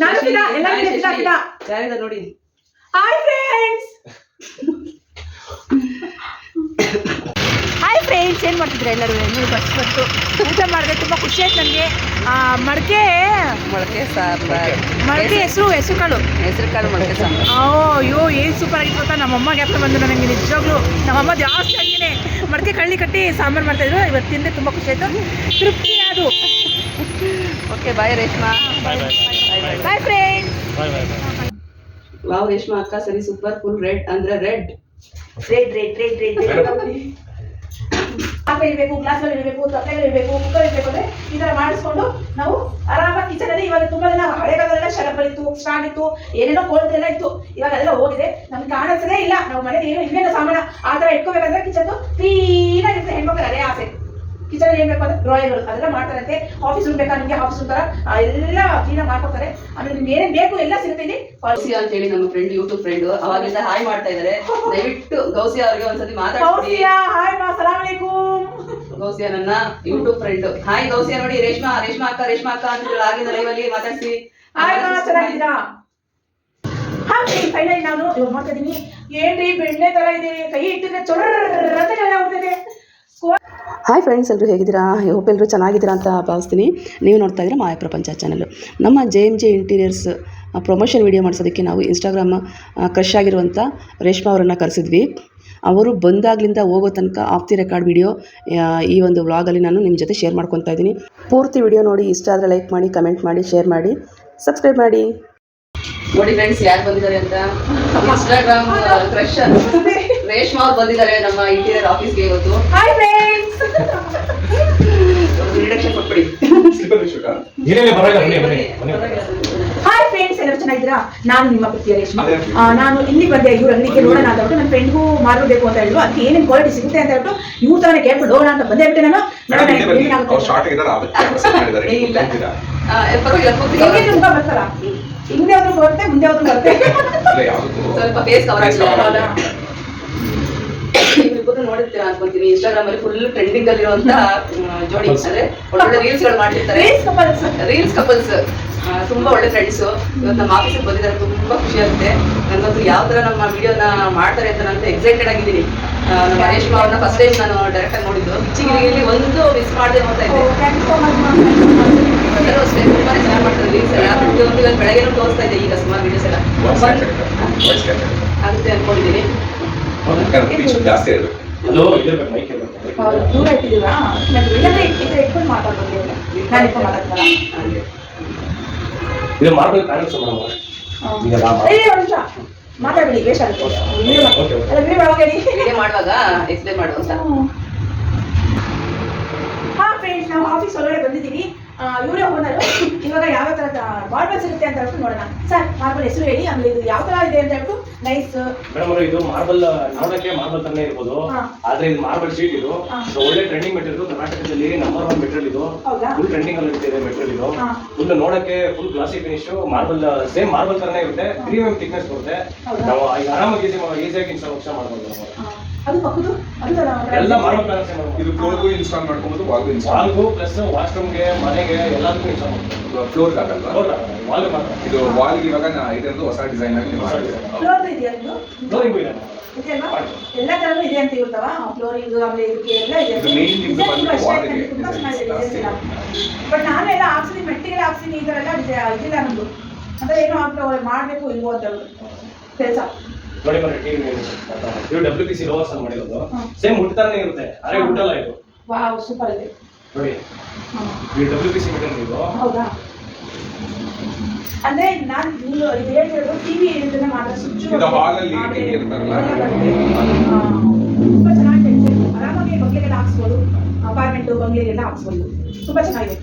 ನಾನು ನೋಡಿ. Hi friends, ಏನು ಮಾಡ್ತಿದ್ರೆ ಎಲ್ಲರೂ? ಬಸ್ಬತ್ತು ಊಟ ಮಾಡಿದೆ, ತುಂಬ ಖುಷಿ ಆಯ್ತು ನನಗೆ. ಮೊಳಕೆ ಹೆಸರು ಕಾಳು ಮೊಳಕೆ ಸಾಂಬಾರು. ಅಯ್ಯೋ ಏನು ಸೂಪರ್ ಆಗಿತ್ತು ಗೊತ್ತಾ. ನಮ್ಮಮ್ಮ ಗ್ಯಾಪ್ನ ಬಂದು ನನಗೆ ನಿಜವಾಗ್ಲೂ ನಮ್ಮಮ್ಮ ಜಾಸ್ತಿ ಆಗಿನೇ ಮಡಕೆ ಕಳ್ಳಿ ಕಟ್ಟಿ ಸಾಂಬಾರು ಮಾಡ್ತಾಯಿದ್ರು. ಇವತ್ತು ತಿಂದರೆ ತುಂಬ ಖುಷಿ ಆಯಿತು, ತೃಪ್ತಿ ಅದು. Okay, bye Reshma. Bye friends. Wow Reshma ಅಕ್ಕ ಸರಿ ಸೂಪರ್. ಫುಲ್ ರೆಡ್ ಅಂದ್ರೆ ರೆಡ್ ಇರಬೇಕು, ಗ್ಲಾಸ್ಗಳು ಇರಬೇಕು, ತಪ್ಪಲೆಗಳು ಇರಬೇಕು, ಕುಕ್ಕರ್ ಇರಬೇಕು. ಅಂದ್ರೆ ಈ ತರ ಮಾಡಿಸ್ಕೊಂಡು ನಾವು ಆರಾಮಾಗಿ ಕಿಚನ್ ಅಲ್ಲಿ. ಇವಾಗ ತುಂಬಾ ದಿನ ಹಳೆಗಾಲದಲ್ಲ ಶರಬರ್ ಇತ್ತು, ಸ್ಟಾಂಡ್ ಇತ್ತು, ಏನೇನೋ ಕೋಲ್ಡ್ ಎಲ್ಲ ಇತ್ತು. ಇವಾಗ ಅದೆಲ್ಲ ಹೋಗಿದೆ, ನಮ್ಗೆ ಕಾಣಿಸದೇ ಇಲ್ಲ. ನಾವು ಮನೇಲಿ ಏನು ಇನ್ನೇನು ಸಾಮಾನ ಆ ತರ ಇಟ್ಕೋಬೇಕಂದ್ರೆ ಕಿಚನ್ ಕ್ಲೀನ್ ಆಗಿರುತ್ತೆ. ಹೆಣ್ಮಕ್ಳು ಅದೇ ಆಸೆ. ಕಿಚನ್ ಏನ್ ಬೇಕು ಅಂದ್ರೆ ಡ್ರಾಯರ್ಗಳು ಅದೆಲ್ಲ ಮಾಡ್ತಾರಂತೆ. ಆಫೀಸ್ ರೂಮ್ ಬೇಕಾ ನಿಮ್ಗೆ? ಆಫೀಸ್ ರೂಮ್ ತರ ಎಲ್ಲ ಕ್ಲೀನ್ ಮಾಡ್ಕೊಡ್ತಾರೆ. ಆಮೇಲೆ ನಿಮ್ಗೆ ಏನೇನ್ ಬೇಕು ಎಲ್ಲ ಸಿಗುತ್ತೆ ಇಲ್ಲಿ. ಗೌಸಿಯಾ ಅಂತ ಹೇಳಿ ನಮ್ಮ ಫ್ರೆಂಡ್, ಯೂಟ್ಯೂಬ್ ಫ್ರೆಂಡ್, ಅವಾಗಿಂದ ಹಾಯ್ ಮಾಡ್ತಾ ಇದಾರೆ. ದಯವಿಟ್ಟು ಗೌಸಿಯಾ ಅವ್ರಿಗೆ ಒಂದ್ಸತಿ ಮಾತಾಡ್ತೀವಿ. ಹಾಯ್ ಮಾ, ಸಲಾಮ್ ಅಲೈಕುಮ್. ಗೌಸಿಯಾ ನನ್ನ ಯೂಟ್ಯೂಬ್ ಫ್ರೆಂಡ್. ಹಾಯ್ ಗೌಸಿಯಾ. ನೋಡಿ ರೇಷ್ಮಾ ಅಕ್ಕ ಅಂತ ಆಗಿನ ಲೈವ್ ಅಲ್ಲಿ ಮಾತಾಡ್ಸಿ. ಹಾಯ್ ಮಾ, ಚೆನ್ನಾಗಿದ್ದೀರಾ? ಫೈನಲಿ ನಾನು ಇವಾಗ ಮಾಡ್ತಾ ಇದೀನಿ. ಏನ್ರಿ ಬೆಣ್ಣೆ ತರ ಇದೆ, ಕೈ ಇಟ್ಟಿದ್ರೆ ಚೊರ. ಹಾಯ್ ಫ್ರೆಂಡ್ಸ್, ಎಲ್ಲರೂ ಹೇಗಿದ್ದೀರಾ? ಹೋಪ್ ಎಲ್ಲರೂ ಚೆನ್ನಾಗಿದ್ದೀರಾ ಅಂತ ಭಾವಿಸ್ತೀನಿ. ನೀವು ನೋಡ್ತಾ ಇದ್ದೀರಾ ಮಾಯ ಪ್ರಪಂಚ ಚಾನಲ್ಲು. ನಮ್ಮ JMJ ಇಂಟೀರಿಯರ್ಸ್ ಪ್ರಮೋಷನ್ ವೀಡಿಯೋ ಮಾಡಿಸೋದಕ್ಕೆ ನಾವು ಇನ್ಸ್ಟಾಗ್ರಾಮ್ ಕ್ರಶ್ ಆಗಿರುವಂಥ ರೇಷ್ಮಾ ಅವರನ್ನು ಕರೆಸಿದ್ವಿ. ಅವರು ಬಂದಾಗ್ಲಿಂದ ಹೋಗೋ ತನಕ ಆಫ್ ದಿ ರೆಕಾರ್ಡ್ ವಿಡಿಯೋ ಈ ಒಂದು ವ್ಲಾಗಲ್ಲಿ ನಾನು ನಿಮ್ಮ ಜೊತೆ ಶೇರ್ ಮಾಡ್ಕೊತಾ ಇದ್ದೀನಿ. ಪೂರ್ತಿ ವಿಡಿಯೋ ನೋಡಿ, ಇಷ್ಟ ಆದರೆ ಲೈಕ್ ಮಾಡಿ, ಕಮೆಂಟ್ ಮಾಡಿ, ಶೇರ್ ಮಾಡಿ, ಸಬ್ಸ್ಕ್ರೈಬ್ ಮಾಡಿ. ನೋಡಿ ಫ್ರೆಂಡ್ಸ್, ಯಾರು ಬಂದಿದ್ದಾರೆ ಅಂತ. ಇನ್ಸ್ಟಾಗ್ರಾಮ್ ಕ್ರಶ್ ರೇಷ್ಮಾ ಅವ್ರು ಬಂದಿದ್ದಾರೆ ನಮ್ಮ ಇಂಟೀರಿಯರ್ ಆಫೀಸ್ಗೆ ಇವತ್ತು. ಹಾಯ್ ಫ್ರೆಂಡ್ಸ್, ಇಂಟ್ರಡಕ್ಷನ್ ಕೊಟ್ಬಿಡಿ. ಹಾಯ್ ಫ್ರೆಂಡ್ಸ್, ಎಲ್ಲರೂ ಚೆನ್ನಾಗಿದ್ದೀರಾ? ನಾನು ನಿಮ್ಮ ಪ್ರಿಯ ರೇಷ್ಮಾ. ನಾನು ಇಲ್ಲಿ ಬಂದೆ ಇವ್ರ ಅಂಗಡಿಗೆ ನೋಡೋಣ ಅಂತ ಹೇಳ್ಬಿಟ್ಟು. ನನ್ನ ಫ್ರೆಂಡ್ಗೂ ಮಾಡಬೇಕು ಅಂತ ಹೇಳಿದ್ರು. ಅದಕ್ಕೆ ಏನೇನು ಕ್ವಾಲಿಟಿ ಸಿಗುತ್ತೆ ಅಂತ ಹೇಳ್ಬಿಟ್ಟು ಇವ್ರ ತರನೇ ಕೇಳ್ಬಿಟ್ಟು ನೋಡೋಣ ಅಂತ ಬಂದೇ ಬಿಟ್ಟೆ ನಾನು. ತುಂಬಾ ಬರ್ತಾರ, ಹಿಂದೆ ಆದ್ರೂ ಬರುತ್ತೆ, ಮುಂದೆ ಆದ್ರೂ ಬರುತ್ತೆ. ಸ್ವಲ್ಪ ಫೇಸ್ ಕವರ್ ಆಗಿಲ್ಲ. ಇಬ್ಬರು ನೋಡಿರ್ತೀರಾ ಅನ್ಕೊಂತೀನಿ. ಇನ್ಸ್ಟಾಗ್ರಾಮ್ ಅಲ್ಲಿ ಫುಲ್ ಟ್ರೆಂಡಿಂಗ್ ಅಲ್ಲಿರುವಂತ ಜೋಡಿ, ಅಂದ್ರೆ ಒಳ್ಳೊಳ್ಳೆ ರೀಲ್ಸ್ ಗಳು ಮಾಡಿರ್ತಾರೆ. ರೀಲ್ಸ್ ಕಪಲ್ಸ್ ತುಂಬಾ ಒಳ್ಳೆ ಫ್ರೆಂಡ್ಸ್. ಇವತ್ತು ನಮ್ಮ ಆಫೀಸಿಗೆ ಬಂದಿದ್ದಾರೆ, ತುಂಬಾ ಖುಷಿ ಆಗುತ್ತೆ ನನಗಂತೂ. ಯಾವ ತರ ನಮ್ಮ ವಿಡಿಯೋನ ಮಾಡ್ತಾರೆ ಅಂತ ನಾನು ಎಕ್ಸೈಟೆಡ್ ಆಗಿದ್ದೀನಿ. ನಮ್ಮ ರೇಷ್ಮಾ ಅವ್ರನ್ನ ಫಸ್ಟ್ ಟೈಮ್ ನಾನು ಡೈರೆಕ್ಟ್ ಆಗಿ ನೋಡಿದ್ದು. ಚಿಗಿರಿಗಿರಿ ಒಂದು ಮಿಸ್ ಮಾಡದೆ ನೋಡ್ತಾ ಇದ್ದೆ. ಎಲ್ಲರೂ ಅಷ್ಟೇ ತುಂಬಾನೇ ಚೆನ್ನಾಗಿ ಮಾಡ್ತಾರೆ ರೀಲ್ಸ್ ಎಲ್ಲ. ಪ್ರತಿಯೊಂದು ಇವತ್ತು ಬೆಳಗ್ಗೆನೂ ತೋರಿಸ್ತಾ ಇದೆ. ಈಗ ಸುಮಾರು ವಿಡಿಯೋಸ್ ಎಲ್ಲ ಆಗುತ್ತೆ ಅನ್ಕೊಂಡಿದ್ದೀನಿ. ದೂರ ಇಟ್ಟಿದ್ದೀರಾ? ಇಟ್ಕೊಂಡು ಮಾತಾಡ್ಬೋದು. ಮಾತಾಡಿ ವೇಷ ಮಾಡುವಾಗ ಎಕ್ಸ್ಪ್ಲೇನ್ ಮಾಡುವಂತ. ಹಾ ಫ್ರೆಂಡ್ಸ್, ನಾವು ಆಫೀಸ್ ಒಳಗಡೆ ಬಂದಿದ್ದೀವಿ. ಇವರೇ ಓನರು. ಇವಾಗ ಯಾವ ತರ ಮಾರ್ಬಲ್ ಸಿಗುತ್ತೆ ಅಂತ ಹೇಳ್ಬಿಟ್ಟು ನೋಡೋಣ. ಸರ್, ಮಾರ್ಬಲ್ ಹೆಸರು ಹೇಳಿ, ಆಮೇಲೆ ಇದು ಯಾವ ತರ ಇದೆ ಅಂತ ಹೇಳ್ಬಿಟ್ಟು. ನೈಸ್ ಮೇಡಮ್, ಇದು ಮಾರ್ಬಲ್ ನೋಡಕ್ಕೆ ಮಾರ್ಬಲ್ ತರನೇ ಇರ್ಬೋದು, ಆದ್ರೆ ಇದು ಮಾರ್ಬಲ್ ಶೀಟ್. ಇದು ಒಳ್ಳೆ ಟ್ರೆಂಡಿಂಗ್ ಮೆಟೀರಿಯಲ್, ಕರ್ನಾಟಕದಲ್ಲಿ ನಂಬರ್ 1 ಮೆಟೀರಿಯಲ್. ಇದು ಫುಲ್ ಟ್ರೆಂಡಿಂಗ್ ಅಲ್ಲಿ ಇದೆ ಮೆಟೀರಿಯಲ್. ಇದು ಫುಲ್ ನೋಡಕ್ಕೆ full glossy finish. Marble same marble ತರನೇ ಇರುತ್ತೆ, 3 mm ಥಿಕ್ನೆಸ್ ಬರುತ್ತೆ. ನಾವು ಆರಾಮಾಗಿ ಈಸಿಯಾಗಿ ಇನ್ಸ್ಟಾಲ್ ಮಾಡ್ಬೋದು. ಅದು ಪಕ್ಕದು ಎಲ್ಲ ಮಾರ್ಬಲ್ ತರ ಇದು ಫ್ಲೋರ್ಗೂ ಇನ್ಸ್ಟಾಲ್ ಮಾಡ್ಕೊಬಹುದು, ವಾಲ್ಗೂ ಪ್ಲಸ್ ವಾಶ್ರೂಮ್ಗೆ, ಮನೆಗೆ ಎಲ್ಲದಕ್ಕೂ ಇನ್ಸ್ಟಾಲ್ ಮಾಡ್ಬೋದು. ಫ್ಲೋರ್ ಆಗಲ್ವಾ? ವಾಲ್ ಮಾತ್ರ. ಇದು ವಾಲ್ಗೆ ಇವಾಗ ಇದೊಂದು ಹೊಸ ಡಿಸೈನ್ ಆಗಿ ಫ್ಲೋರ್ ಇದೆಯಾ? ಫ್ಲೋರಿಂಗ್ ಇದೆ ಎಲ್ಲ ತರನು ಇದೆ ಅಂತ ಇರ್ತಾವ. ಫ್ಲೋರಿಂಗ್ ಆಮೇಲೆ ಇದಕ್ಕೆ ಎಲ್ಲ ಇದೆ. ತುಂಬಾ ಚೆನ್ನಾಗಿದೆ. ಬಟ್ ನಾನು ಎಲ್ಲ ಹಾಕ್ಸಿದೀನಿ, ಮೆಟ್ಟಿಗೆಲ್ಲ ಹಾಕ್ಸಿದೀನಿ. ಈ ತರ ಎಲ್ಲ ಇದಿಲ್ಲ ನಮ್ದು. ಅಂದ್ರೆ ಏನೋ ಮಾಡ್ಬೇಕು ಇಲ್ವೋ ಅಂತ ಕೆಲಸ. ನೋಡಿ ಬನ್ನಿ, ಇದು WPC ರೋವರ್ಸ್ ಅಂತ ಮಾಡಿರೋದು. ಸೇಮ್ ವುಡ್ ತರನೇ ಇರುತ್ತೆ, ಅರೆ ವುಡ್ ಅಲ್ಲ ಇದು. ವಾವ್, ಸೂಪರ್ ಇದೆ ನೋಡಿ. ಇದು WPC ಮೆಟೀರಿಯಲ್. ಇದು ಹೌದಾ? ಅಂದ್ರೆ ನಾನು ಇದು ಹೇಳ್ತಿರೋದು ಟಿವಿ ಇದನ್ನ ಮಾತ್ರ. ಸ್ವಿಚ್ ಹಾಲ್ ಅಲ್ಲಿ ಟಿವಿ ಇರ್ತಾರಲ್ಲ, ತುಂಬಾ ಚೆನ್ನಾಗಿ ಆರಾಮಾಗಿ ಬಂಗ್ಲೆಗೆಲ್ಲ ಹಾಕ್ಸ್ಬೋದು. ಅಪಾರ್ಟ್ಮೆಂಟ್ ಬಂಗ್ಲೆಗೆಲ್ಲ ಹಾಕ್ಸ್ಬೋದು. ತುಂಬಾ ಚೆನ್ನಾಗಿದೆ.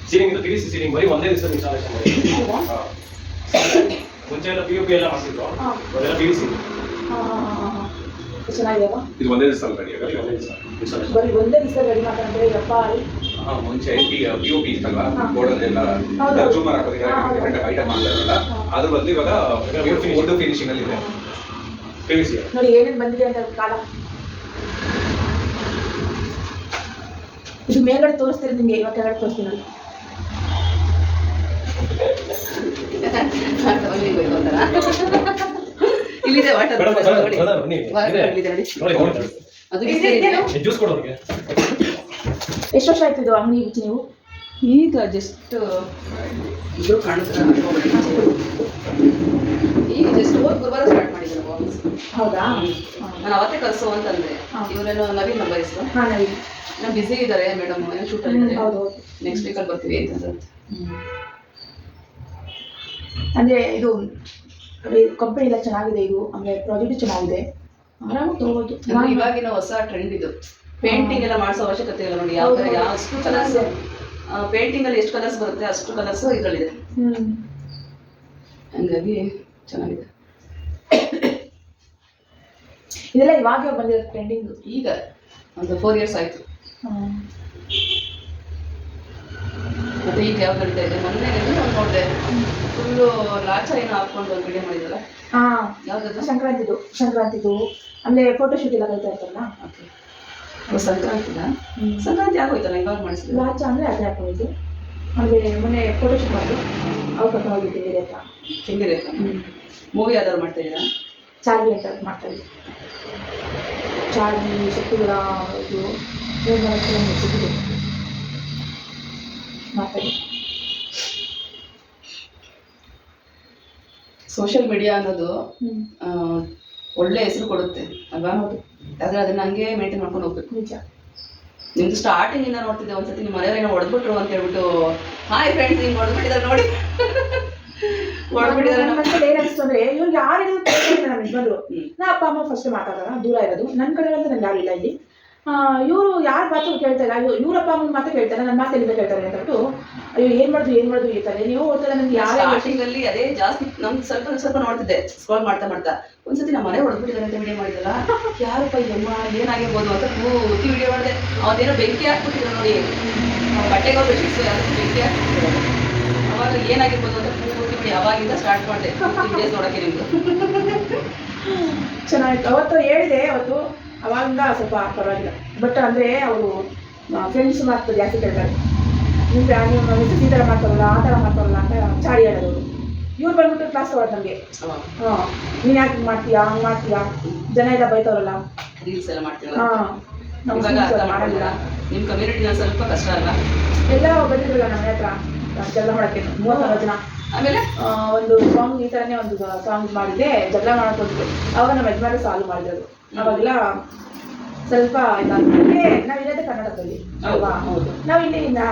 ಸೀಲಿಂಗ್ ಇದು PVC ಸೀಲಿಂಗ್. ಬರೀ ಒಂದೇ ದಿವಸ ಇನ್ಸ್ಟಾಲೇಷನ್ ಮಾಡಿ. ಮುಂಚೆ ಎಲ್ಲ POP ಎಲ್ಲ ಮಾಡ್ತಿದ್ರು, ಅದೆಲ್ಲ PVC. ಚೆನ್ನಾಗಿದೆಯಾ? ಇದು ಒಂದೇ ದಿವಸ ರೆಡಿ ಬರೀ ಒಂದೇ ದಿವಸ ರೆಡಿ ಮಾಡ್ತಾರೆ. ಯಪ್ಪ, ಮುಂಚೆ POP ಇತ್ತಲ್ವಾ, ಗೋಡನ್ ಎಲ್ಲ ಕನ್ಸ್ಯೂಮರ್ ಹಾಕೋದಕ್ಕೆ ಐಟಮ್ ಮಾಡ್ತಾರಲ್ಲ, ಅದ್ರ ಬದಲು ಇವಾಗ ವುಡ್ ಫಿನಿಶಿಂಗ್ ಅಲ್ಲಿ ಇದೆ PVC. ನೋಡಿ ಏನೇನು ಬಂದಿದೆ ಅಂತ ಕಾಲ. ಇದು ಮೇಲ್ಗಡೆ ತೋರಿಸ್ತೀರಿ ನಿಮ್ಗೆ, ಇವಾಗ ಕೆಳಗಡೆ ತೋರಿಸ್ತೀನಿ ನೋಡಿ. ಇಲ್ಲಿದೆ ವಾಟರ್ ಮೇಡಮ್, ನೋಡಿ ಅದು ಜ್ಯೂಸ್ ಕೊಡೋರಿಗೆ ಎಷ್ಟು ವರ್ಷ ಆಯ್ತು ಇದು ಅಂಗಡಿ ಬಿಚ್ಚಿ ನೀವು? ಈಗ ಜಸ್ಟ್ ಇಬ್ರು ಕಾಣಿಸ್ತಾರೆ. ಈಗ ಜಸ್ಟ್ ಗುರುವಾರ ಸ್ಟಾರ್ಟ್ ಮಾಡಿದ್ರು ವಾಪಸ್. ಹೌದಾ? ನಾನು ಅವತ್ತೇ ಕಳ್ಸು ಅಂತಂದೆ. ಇವರೇನೋ ನವೀನ್ ನಂಬರ್ ಇಸ್ರು. ಹಾಂ ನವೀನ್ ನಾನು ಬಿಸಿ ಇದ್ದಾರೆ ಮೇಡಮ್, ಏನೋ ಶೂಟಲ್ಲಿ ಇದ್ದಾರೆ, ಹೌದು ನೆಕ್ಸ್ಟ್ ವೀಕಲ್ಲಿ ಬರ್ತೀವಿ ಅಂತಂದ್ರೆ. ಅಂದರೆ ಇದು ಕಂಪನಿ ಎಲ್ಲ ಚೆನ್ನಾಗಿದೆ, ಇದು ಆಮೇಲೆ ಪ್ರಾಜೆಕ್ಟ್ ಚೆನ್ನಾಗಿದೆ, ಆರಾಮಾಗಿ ತಗೋಬೋದು. ಅಂದ್ರೆ ಇವಾಗಿನ ಹೊಸ ಟ್ರೆಂಡ್ ಇದು. ಪೇಂಟಿಂಗ್ ಎಲ್ಲ ಮಾಡಿಸೋ ಅವಶ್ಯಕತೆ ಇಲ್ಲ ನೋಡಿ. ಯಾವ ಅಷ್ಟು ಕಲರ್ಸ್ ಪೇಂಟಿಂಗ್ ಅಲ್ಲಿ ಎಷ್ಟು ಕಲರ್ಸ್ ಬರುತ್ತೆ ಅಷ್ಟು ಕಲರ್ಸ್ ಇದರಲ್ಲಿದೆ. ಹಂಗಾಗಿ ಚೆನ್ನಾಗಿದೆ. ಇದೆಲ್ಲ ಇವಾಗ ಬಂದಿರೋ ಟ್ರೆಂಡಿಂಗ್. ಈಗ ಒಂದು 4 years ಆಯ್ತು. ಮತ್ತೆ ಈಗ ಯಾವ್ದು ನಡೀತಾ ಇದೆ? ಮೊನ್ನೆ ಒಂದು ನೋಡಿದೆ, ಫುಲ್ಲು ಲಾಚ ಏನೋ ಹಾಕೊಂಡು ಒಂದು ವಿಡಿಯೋ ಮಾಡಿದ್ರಲ್ಲ, ಹಾಂ ಯಾವ್ದು? ಸಂಕ್ರಾಂತಿದು ಆಮೇಲೆ ಫೋಟೋ ಶೂಟ್ ಎಲ್ಲ ಕಲಿತಾ ಇರ್ತಾರಲ್ಲ. ಸಂಕ್ರಾಂತಿನ ಸಂಕ್ರಾಂತಿ ಆಗೋಯ್ತಲ್ಲ, ಇವಾಗ ಮಾಡಿಸಿದ್ರು. ಲಾಚ ಅಂದರೆ ಅದೇ ಹಾಕೊಂಡಿದ್ದು. ಆಮೇಲೆ ಮೊನ್ನೆ ಫೋಟೋ ಶೂಟ್ ಮಾಡಿದ್ರು, ಅವ್ರು ಕರ್ಕೊಂಡು ಹೋಗಿದ್ದು ಬೇರೆ ಅಂತ. ಹೆಂಗಿದೆ ಮೂವಿ ಯಾವ್ದಾದ್ರು ಮಾಡ್ತಾ ಇದ್ದೀರಾ? ಚಾರ್ಲಿ ಅಂತ ಮಾಡ್ತಾ ಇದ್ವಿ. ಚಾರ್ಲಿ ಶಕ್ತಿಗಳ ಇದು ಸಿಕ್ಕಿದೆ ಮಾಡ್ತಾ ಇದ್ವಿ. ಸೋಷಿಯಲ್ ಮೀಡಿಯಾ ಅನ್ನೋದು ಒಳ್ಳೆ ಹೆಸರು ಕೊಡುತ್ತೆ ಅಲ್ವಾ? ಹೌದು, ಆದ್ರೆ ಅದನ್ನ ಹಂಗೆ ಮೇಂಟೈನ್ ಮಾಡ್ಕೊಂಡು ಹೋಗ್ಬೇಕು. ನಿಜ. ನಿಮ್ದು ಸ್ಟಾರ್ಟಿಂಗ್ ಇಂದ ನೋಡ್ತಿದ್ದೆ, ಒಂದ್ಸತಿ ನಿಮ್ಮ ಮನೆಯವ್ರೇನೋ ಹೊಡೆದ್ಬಿಟ್ರು ಅಂತ ಹೇಳ್ಬಿಟ್ಟು, ಹಾಯ್ ಫ್ರೆಂಡ್ಸ್ ಹಿಂಗ್ ಹೊಡೆದ್ಬಿಟ್ಟಿದ್ದಾರೆ ನೋಡಿ, ಹೊಡೆದ್ಬಿಟ್ಟಿದ್ದಾರೆ. ನನ್ನ ಮನಸ್ಸಲ್ಲಿ ಏನಿಸ್ತು ಅಂದ್ರೆ, ಇವ್ರಿಗೆ ಯಾರು ಹೇಳಿದ್ರು ನಮ್ಮ ಯಜಮಾನ್ರು. ನಾ ಅಪ್ಪ ಅಮ್ಮ ಫಸ್ಟ್ ಮಾತಾಡೋಣ, ದೂರ ಇರೋದು ನನ್ನ ಕಡೆ ಅಂತ ನಂಗೆ ಯಾರಿಲ್ಲ ಇಲ್ಲಿ. ಇವರು ಯಾರ ಮಾತು ಕೇಳ್ತಾ ಇಲ್ಲ, ಇವ್ರಪ್ಪ ಅಮ್ಮನ ಮಾತು ಕೇಳ್ತಾರೆ, ನನ್ನ ಮಾತು ಎಲ್ಲಿಂದ ಕೇಳ್ತಾರೆ ಅಂತ ಹೇಳ್ಬಿಟ್ಟು, ಅಯ್ಯೋ ಏನ್ ಮಾಡುದು ಹೇಳ್ತಾರೆ. ನೀವು ಓದ್ತಾರೆ ನನಗೆ ಯಾರು ಸ್ಟಾರ್ಟಿಂಗ್ ಅಲ್ಲಿ ಅದೇ ಜಾಸ್ತಿ ನಮ್ಗೆ ಸ್ವಲ್ಪ ನೋಡ್ತಿದ್ದೆ, ಸ್ಕ್ರೋಲ್ ಮಾಡ್ತಾ ಒಂದ್ಸತಿ ನಮ್ಮ ಮನೆ ಹೊಡೆದ್ಬಿಟ್ಟಿದ್ದಾರೆ ಅಂತ ವಿಡಿಯೋ ಮಾಡಿದಲ್ಲ, ಯಾರಪ್ಪ ಇದಮ್ಮ ಏನಾಗಿರ್ಬೋದು ಅಂತ ಪೂರ್ತಿ ವಿಡಿಯೋ ಮಾಡಿದೆ. ಅವತ್ತೇನೋ ಬೆಂಕಿ ಹಾಕ್ಬಿಟ್ಟಿದ್ರು ನೋಡಿ, ಬಟ್ಟೆಗೆ ಬೆಡ್ಶೀಟ್ಸ್ ಬೆಂಕಿ ಹಾಕ್ಬಿಟ್ಟಿದ್ರು. ಅವಾಗ ಏನಾಗಿರ್ಬೋದು ಅಂತ ಪೂರ್ತಿ ವಿಡಿಯೋ ಅವಾಗಿಂದ ಸ್ಟಾರ್ಟ್ ಮಾಡಿದೆ ವಿಡಿಯೋಸ್ ನೋಡೋಕ್ಕೆ. ನಿಮ್ದು ಚೆನ್ನಾಗಿತ್ತು. ಅವತ್ತು ಹೇಳಿದೆ, ಅವತ್ತು ಅವಾಗಿಂದ ಸ್ವಲ್ಪ ಪರವಾಗಿಲ್ಲ. ಬಟ್ ಅಂದರೆ ಅವರು ಫ್ರೆಂಡ್ಸ್ ಮಾತು ಜಾಸ್ತಿ ಕೇಳ್ತಾರೆ. ನೀವು ಈ ಥರ ಮಾಡ್ತಾರಲ್ಲ, ಆ ಥರ ಮಾಡ್ತಾರಲ್ಲ ಅಂತ ಚಾಡಿ ಹೇಳೋದು. ಇವ್ರು ಬಂದ್ಬಿಟ್ಟು ಕ್ಲಾಸ್ ತಗೊಳ್ಳೋದು ನಮಗೆ. ನೀನು ಯಾಕೆ ಮಾಡ್ತೀಯಾ, ಹಂಗೆ ಮಾಡ್ತೀಯಾ, ಜನ ಎಲ್ಲ ಬೈತಾರಲ್ಲ, ರೀಲ್ಸ್ ಎಲ್ಲ ಮಾಡ್ತೀವಲ್ಲ. ಇವಾಗ ಅರ್ಥ ಮಾಡಿಲ್ಲ. ನಿಮ್ಮ ಕಮ್ಯುನಿಟಿನ ಸ್ವಲ್ಪ ಕಷ್ಟ ಅಲ್ಲ? ಎಲ್ಲ ಬಂದಿದ್ರಲ್ಲ ನಮ್ಮ ಹತ್ರ ಜಗಳ ಮಾಡೋಕ್ಕೆ 30 ಜನ. ಆಮೇಲೆ ಒಂದು ಸಾಂಗ್ ಈ ಥರನೇ ಒಂದು ಸಾಂಗ್ ಮಾಡಿದ್ದೆ, ಜಗಳ ಮಾಡೋದು. ಅವಾಗ ನಮ್ಮ ಯಜಮಾನ ಸಾಲ್ವ್ ಮಾಡಿದ್ರು. ಅವಾಗೆಲ್ಲ ಸ್ವಲ್ಪ ಇದಾಗುತ್ತೆ. ನಾವಿರೋದೇ ಕರ್ನಾಟಕದಲ್ಲಿ ಅಲ್ವಾ? ನಾವಿಲ್ಲಿ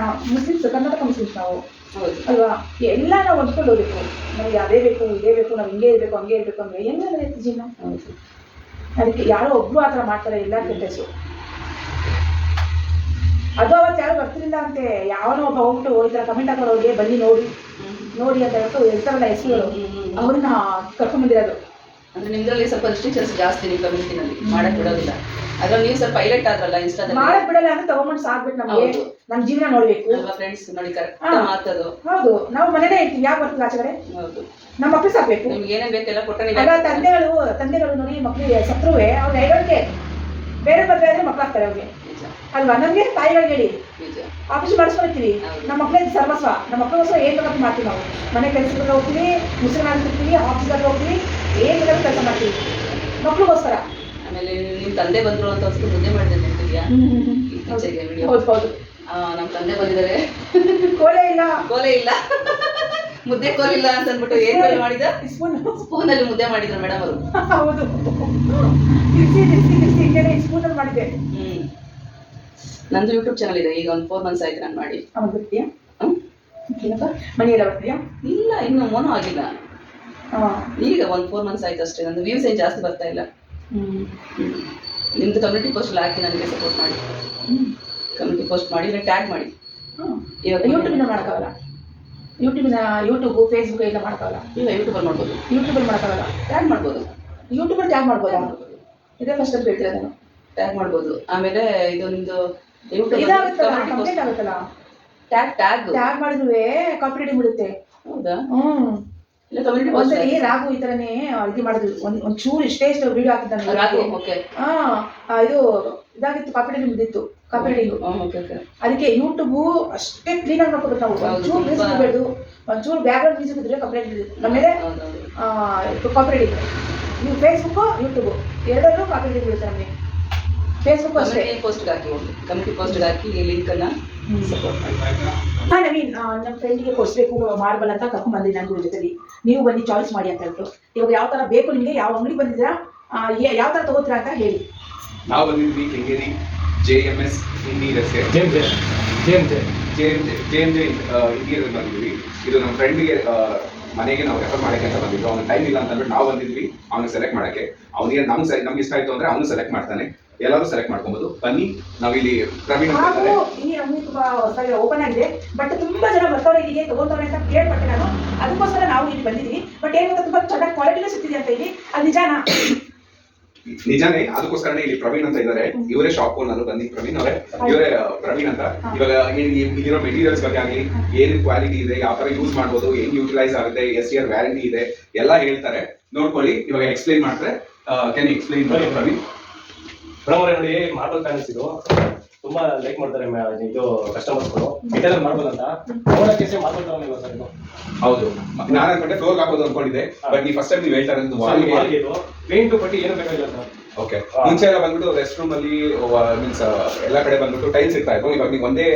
ಮುಸ್ಲಿಮ್ಸ್, ಕರ್ನಾಟಕ ಮುಸ್ಲಿಮ್ಸ್ ನಾವು ಅಲ್ವಾ? ಎಲ್ಲ ನಾವು ಹೊಂದ್ಕೊಂಡು ಹೋಗ್ಬೇಕು. ನಮ್ಗೆ ಅದೇ ಬೇಕು, ಇದೇ ಬೇಕು, ನಾವು ಹಿಂಗೆ ಇರಬೇಕು, ಹಂಗೆ ಇರಬೇಕು ಅಂದ್ರೆ ಹೆಂಗೆ ಜೀವನ? ಅದಕ್ಕೆ ಯಾರೋ ಒಬ್ರು ಆ ಥರ ಮಾಡ್ತಾರೆ, ಎಲ್ಲ ಕೆಟ್ಟಷ್ಟು. ಅದು ಅವತ್ತು ಯಾರು ಬರ್ತಿರ್ಲಿಲ್ಲ ಅಂತೆ, ಯಾವನೋ ಒಬ್ಬ ಹೋಗ್ಬಿಟ್ಟು ಈ ಥರ ಕಮೆಂಟ್ ಹಾಕೋರಿಗೆ ಬನ್ನಿ ನೋಡಿ ಅಂತ ಹೇಳ್ಬಿಟ್ಟು ಇರ್ತಾರಲ್ಲ ಹೆಸರುಗಳು, ಅವ್ರನ್ನ ಕರ್ಕೊಂಡ್ಬಂದಿರೋದು. ಅಂದ್ರೆ ನಿಮ್ದ್ರಲ್ಲಿ ಸ್ವಲ್ಪ ರಿಸ್ಟ್ರಿಕ್ಷನ್ಸ್ ಜಾಸ್ತಿ ನಿಮ್ಮ ಕಮ್ಯುನಿಟಿನಲ್ಲಿ, ಮಾಡಕ್ ಬಿಡೋದಿಲ್ಲ. ಅದ್ರಲ್ಲಿ ನೀವು ಸ್ವಲ್ಪ ಹೈಲೈಟ್ ಆದ್ರಲ್ಲ ಇನ್ಸ್ಟಾದಲ್ಲಿ, ಮಾಡಕ್ ಬಿಡಲ್ಲ ಅಂದ್ರೆ ತಗೊಂಡು ಸಾಕ್ಬೇಕು. ನಮಗೆ ನಮ್ಮ ಜೀವನ ನೋಡ್ಬೇಕು. ಫ್ರೆಂಡ್ಸ್ ನೋಡಿ ಕರೆಕ್ಟ್ ಮಾತದು. ಹೌದು, ನಾವು ಮನೇನೇ ಇರ್ತೀವಿ, ಯಾಕೆ ಬರ್ತೀವಿ ಆಚೆ ಕಡೆ? ಹೌದು, ನಮ್ಮ ಮಕ್ಳು ಸಾಕ್ಬೇಕು. ನಿಮ್ಗೆ ಏನೇನ್ ಬೇಕೆಲ್ಲ ಕೊಟ್ಟ ತಂದೆಗಳು ನೋಡಿ ಮಕ್ಳಿಗೆ ಸತ್ರುವೆ ಅವ್ರ ಐಡೋನ್ಗೆ ಬೇರೆ ಮದುವೆ ಆದ್ರೆ ಮಕ್ಳು ಆಗ್ತಾರೆ ಅವ್ರಿಗೆ ಅಲ್ವಾ? ನಮ್ಗೆ ತಾಯಿಗಳಿಗೆ ಹೇಳಿ ಆಫೀಸ್ ಮಾಡಿಸ್ಕೊಳ್ತೀವಿ. ನಮ್ಮ ಮಕ್ಳಿಗೆ ಸರ್ವಸ್ವ, ನಮ್ಮ ಮಕ್ಕಳಿಗೋಸ್ಕರ ಏನ್ ಬೇಕಾದ್ರೂ ಮಾಡ್ತೀವಿ. ನಾವು ಮನೆ ಕೆಲಸಕ್ಕೆ ಹೋಗ್ತೀವಿ, ಮುಸ್ಲಿಮಾಗಿರ್ತೀವಿ, ಆಫೀಸ್ಗಳಿಗೆ ಹೋಗ್ತೀವಿ, ಏನ್ ಬೇಕಾದ್ರೂ ಕೆಲಸ ಮಾಡ್ತೀವಿ ಮಕ್ಳಿಗೋಸ್ಕರ. ಆಮೇಲೆ ನಿಮ್ ತಂದೆ ಬಂದ್ರು ಅಂತ ಅಷ್ಟು ಮುದ್ದೆ ಮಾಡಿದೆ ನಿಂತಿದ್ಯಾ? ಹೌದು, ನಮ್ ತಂದೆ ಬಂದಿದ್ದಾರೆ, ಕೋಲೆ ಇಲ್ಲ ಮುದ್ದೆ ಕೋಲಿಲ್ಲ ಅಂತ ಅಂದ್ಬಿಟ್ಟು ಏನ್ ಮಾಡಿದ, ಸ್ಪೂನ್ ಅಲ್ಲಿ ಮುದ್ದೆ ಮಾಡಿದ್ರು ಮೇಡಮ್ ಅವರು. ಹೌದು, ಸ್ಪೂನ್ ಮಾಡಿದ್ದೆ. ನಂದು ಯೂಟ್ಯೂಬ್ ಚಾನಲ್ ಇದೆ, ಈಗ ಒಂದು 4 months ಆಯ್ತು ನಾನು ಮಾಡಿ. ಬರ್ತೀಯಾ? ಮನಿ ಎಲ್ಲ ಬರ್ತೀಯಾ? ಇಲ್ಲ, ಇನ್ನು ಮೋನೋ ಆಗಿಲ್ಲ. ಈಗ ಒಂದು 4 months ಆಯ್ತು ಅಷ್ಟೇ. ನಂದು ವ್ಯೂಸ್ ಏನ್ ಜಾಸ್ತಿ ಬರ್ತಾ ಇಲ್ಲ. ನಿಮ್ದು ಕಮ್ಯುನಿಟಿ ಪೋಸ್ಟ್ ಹಾಕಿ ನನಗೆ ಸಪೋರ್ಟ್ ಮಾಡಿ. ಕಮ್ಯುನಿಟಿ ಪೋಸ್ಟ್ ಮಾಡಿ, ಇಲ್ಲ ಟ್ಯಾಗ್ ಮಾಡಿ. ಯೂಟ್ಯೂಬಿಂದ ಮಾಡೋಕ್ಕಾಗಲ್ಲ. ಯೂಟ್ಯೂಬ್ ಫೇಸ್ಬುಕ್ ಎಲ್ಲ ಮಾಡೋಕ್ಕಾಗಲ್ಲ. ಇಲ್ಲ, ಯೂಟ್ಯೂಬಲ್ಲಿ ಮಾಡ್ಬೋದು. ಯೂಟ್ಯೂಬಲ್ಲಿ ಮಾಡೋಕ್ಕಾಗಲ್ಲ, ಟ್ಯಾಗ್ ಮಾಡ್ಬೋದು. ಯೂಟ್ಯೂಬಲ್ಲಿ ಟ್ಯಾಗ್ ಮಾಡ್ಬೋದಾ? ಇದೇ ಫಸ್ಟ್ ಅಂತ ಹೇಳ್ತೀರಾ? ನಾನು ಟ್ಯಾಗ್ ಮಾಡ್ಬೋದು. ಆಮೇಲೆ ಇದು ನಿಮ್ದು ಕಂಪ್ಲೀಟ್ ಆಗುತ್ತಲ್ಲ, ಟ್ಯಾಗ್ ಮಾಡಿದ್ರೂ ಕಾಂಪಿಟೇಟಿವ್ ಬಿಡುತ್ತೆ. ಹೌದಾ? ಒಂದ್ಸರಿ ರಾಘು ಈ ತರನೇ ಅಡುಗೆ ಮಾಡಿದ್ರು, ಒಂಚೂರು ಇಷ್ಟೇ ವಿಡಿಯೋ ಹಾಕಿದ್ದಾನೆ. ರಾಘು, ಇದು ಇದಾಗಿತ್ತು, ಕಾಂಪಿಟೇಟಿವ್ ಬಿದ್ದಿತ್ತು. Copy writing. Okay okay. ಅದಕ್ಕೆ ಯೂಟ್ಯೂಬ್ ಅಷ್ಟೇ ಕ್ಲೀನ್ ಆಗಿ ಮಾಡ್ಕೋಬೇಕು ನಾವು. ಒಂಚೂರು ಮ್ಯೂಸಿಕ್ ಇರಬೇಡಿ, ಒಂಚೂರು ಬ್ಯಾಕ್ಗ್ರೌಂಡ್ ಮ್ಯೂಸಿಕ್ ಇದ್ರೆ ಕಾಪಿ ರೈಟಿಂಗ್. ನಮ್ಮೇಲೆ ಕಾಪಿ ರೈಟಿಂಗ್. ನೀವು ಫೇಸ್ಬುಕ್ ಯೂಟ್ಯೂಬ್ ಎರಡರಲ್ಲೂ ಕಾಪಿ ರೈಟಿಂಗ್ ಬೀಳುತ್ತೆ ನಮಗೆ. ಫೇಸ್ಬುಕ್ ಅಷ್ಟೇ ಪೋಸ್ಟ್ಗೆ ಹಾಕಿ ಕಮ್ಯುನಿಟಿ ಪೋಸ್ಟ್ಗೆ ಹಾಕಿ ಲಿಂಕ್ ಅನ್ನ ಸಪೋರ್ಟ್ ಮಾಡಿ. ನವೀನ್ ನಮ್ಮ ಫ್ರೆಂಡ್ಗೆ ಕೊಡಿಸ್ಬೇಕು ಮಾರ್ಬಲ್ ಅಂತ ಕರ್ಕೊಂಡ್ ಬಂದಿದ್ದೆ ನನ್ನ ಜೊತೆಲಿ. ನೀವು ಬನ್ನಿ ಚಾಯ್ಸ್ ಮಾಡಿ ಅಂತ ಹೇಳ್ಬಿಟ್ಟು. ಇವಾಗ ಯಾವ ತರ ಬೇಕು ನಿಮಗೆ, ಯಾವ ಅಂಗಡಿ ಬಂದಿದ್ದೀರಾ, ಯಾವ ತರ ತಗೋತೀರಾ ಅಂತ ಹೇಳಿ. ನಾವು ಬಂದಿದ್ವಿ ಕೆಂಗೇರಿ JMS ಇಂಟೀರಿಯರ್ಸ್ಗೆ. JMJ ಇಂಟೀರಿಯರ್ ಬಂದಿದ್ವಿ. ಇದು ನಮ್ಮ ಫ್ರೆಂಡ್ಗೆ ಮನೆಗೆ ನಾವು ರೆಫರ್ ಮಾಡಕ್ಕೆ ಅಂತ ಬಂದಿದ್ವಿ. ಅವ್ನ ಟೈಮ್ ಇಲ್ಲ ಅಂತ ಅಂದ್ಬಿಟ್ಟು ನಾವು ಬಂದಿದ್ವಿ ಅವ್ನಿಗೆ ಸೆಲೆಕ್ಟ್ ಮಾಡಕ್ಕೆ. ಅವನಿಗೆ ನಮ್ಗೆ ಇಷ್ಟ ಆಯ್ತು ಅಂದ್ರೆ ಅವನು ಸೆಲೆಕ್ಟ್ ಮಾಡ್ತಾನೆ. ಎಲ್ಲರೂ ಸೆಲೆಕ್ಟ್ ಮಾಡ್ಕೊಬಹುದು. ಬನ್ನಿ, ನಾವಿಲ್ಲಿ ಪ್ರವೀಣ್ ಅಂತ ಇದ್ದಾರೆ. ಈ ಅಂಗಡಿ ತುಂಬಾ ಹೊಸದಾಗಿ ಓಪನ್ ಆಗಿದೆ, ಬಟ್ ತುಂಬಾ ಜನ ಬರ್ತಾವ್ರೆ ಇಲ್ಲಿಗೆ ತಗೊಂತವ್ರೆ ಅಂತ ಕೇಳ್ಪಟ್ಟೆ ನಾನು. ಅದಕ್ಕೋಸ್ಕರ ನಾವು ಇಲ್ಲಿ ಬಂದಿದ್ವಿ. ಬಟ್ ಏನು ತುಂಬಾ ಚೆನ್ನಾಗಿ ಕ್ವಾಲಿಟಿನೂ ಸಿಗ್ತಿದೆ ಅಂತ ಇಲ್ಲಿ. ಅದು ನಿಜಾನಾ? ನಿಜಾನೇ. ಅದಕ್ಕೋಸ್ಕರನೇ ಇಲ್ಲಿ ಪ್ರವೀಣ್ ಅಂತ ಇದ್ದಾರೆ. ಇವರೇ ಶಾಪ್ ಓನರ್. ಬನ್ನಿ ಪ್ರವೀಣ್ ಅವರೇ, ಇವರೇ ಪ್ರವೀಣ್ ಅಂತ. ಇವಾಗ ಇಲ್ಲಿರೋ ಮೆಟೀರಿಯಲ್ಸ್ ಬಗ್ಗೆ ಆಗಲಿ, ಏನು ಕ್ವಾಲಿಟಿ ಇದೆ, ಯಾವ ತರ ಯೂಸ್ ಮಾಡ್ಬೋದು, ಏನ್ ಯೂಟಿಲೈಸ್ ಆಗುತ್ತೆ, SR ವ್ಯಾರಂಟಿ ಇದೆ, ಎಲ್ಲ ಹೇಳ್ತಾರೆ. ನೋಡ್ಕೊಳ್ಳಿ. ಇವಾಗ ಎಕ್ಸ್ಪ್ಲೈನ್ ಮಾಡ್ತಾರೆ. Can explain Praveen? ಬ್ರಹ್ಮರೇ ನೋಡಿ, ಮಾರ್ಬಲ್ ಪ್ಯಾನಲ್ಸ್ ಇದು ತುಂಬಾ ಲೈಕ್ ಮಾಡ್ತಾರೆ ಇದು ಕಸ್ಟಮರ್ಸ್ಗಳು. ಇಟಲ್ ಮಾರ್ಬಲ್ ಅಂತ ನೋಡಕ್ಕೆ ಮಾರ್ಬಲ್ ತರ ಇಲ್ಲ ಸರ್ ಇದು. ಹೌದು, ನಾನು ಅನ್ಕೊಂಡೆ ಫ್ಲೋರ್ ಹಾಕೋದು ಅನ್ಕೊಂಡಿದ್ದೆ. ಬಟ್ ನೀವು ಫಸ್ಟ್ ಟೈಮ್ ನೀವು ಹೇಳ್ತಾರೆ ವಾಲ್ಗೆ ಇದು ಪೇಂಟ್ ಪಟ್ಟಿ ಏನು ಬೇಕಾಗಿಲ್ಲ ಸರ್. ಓಕೆ. ಮುಂಚೆ ಎಲ್ಲ ಬಂದ್ಬಿಟ್ಟು ರೆಸ್ಟ್ ರೂಮ್ ಅಲ್ಲಿ ಮೀನ್ಸ್ ಎಲ್ಲ ಕಡೆ ಬಂದ್ಬಿಟ್ಟು ಟೈಲ್ಸ್ ಇರ್ತಾ ಇತ್ತು. ಇವಾಗ ನೀವು ಒಂದೇ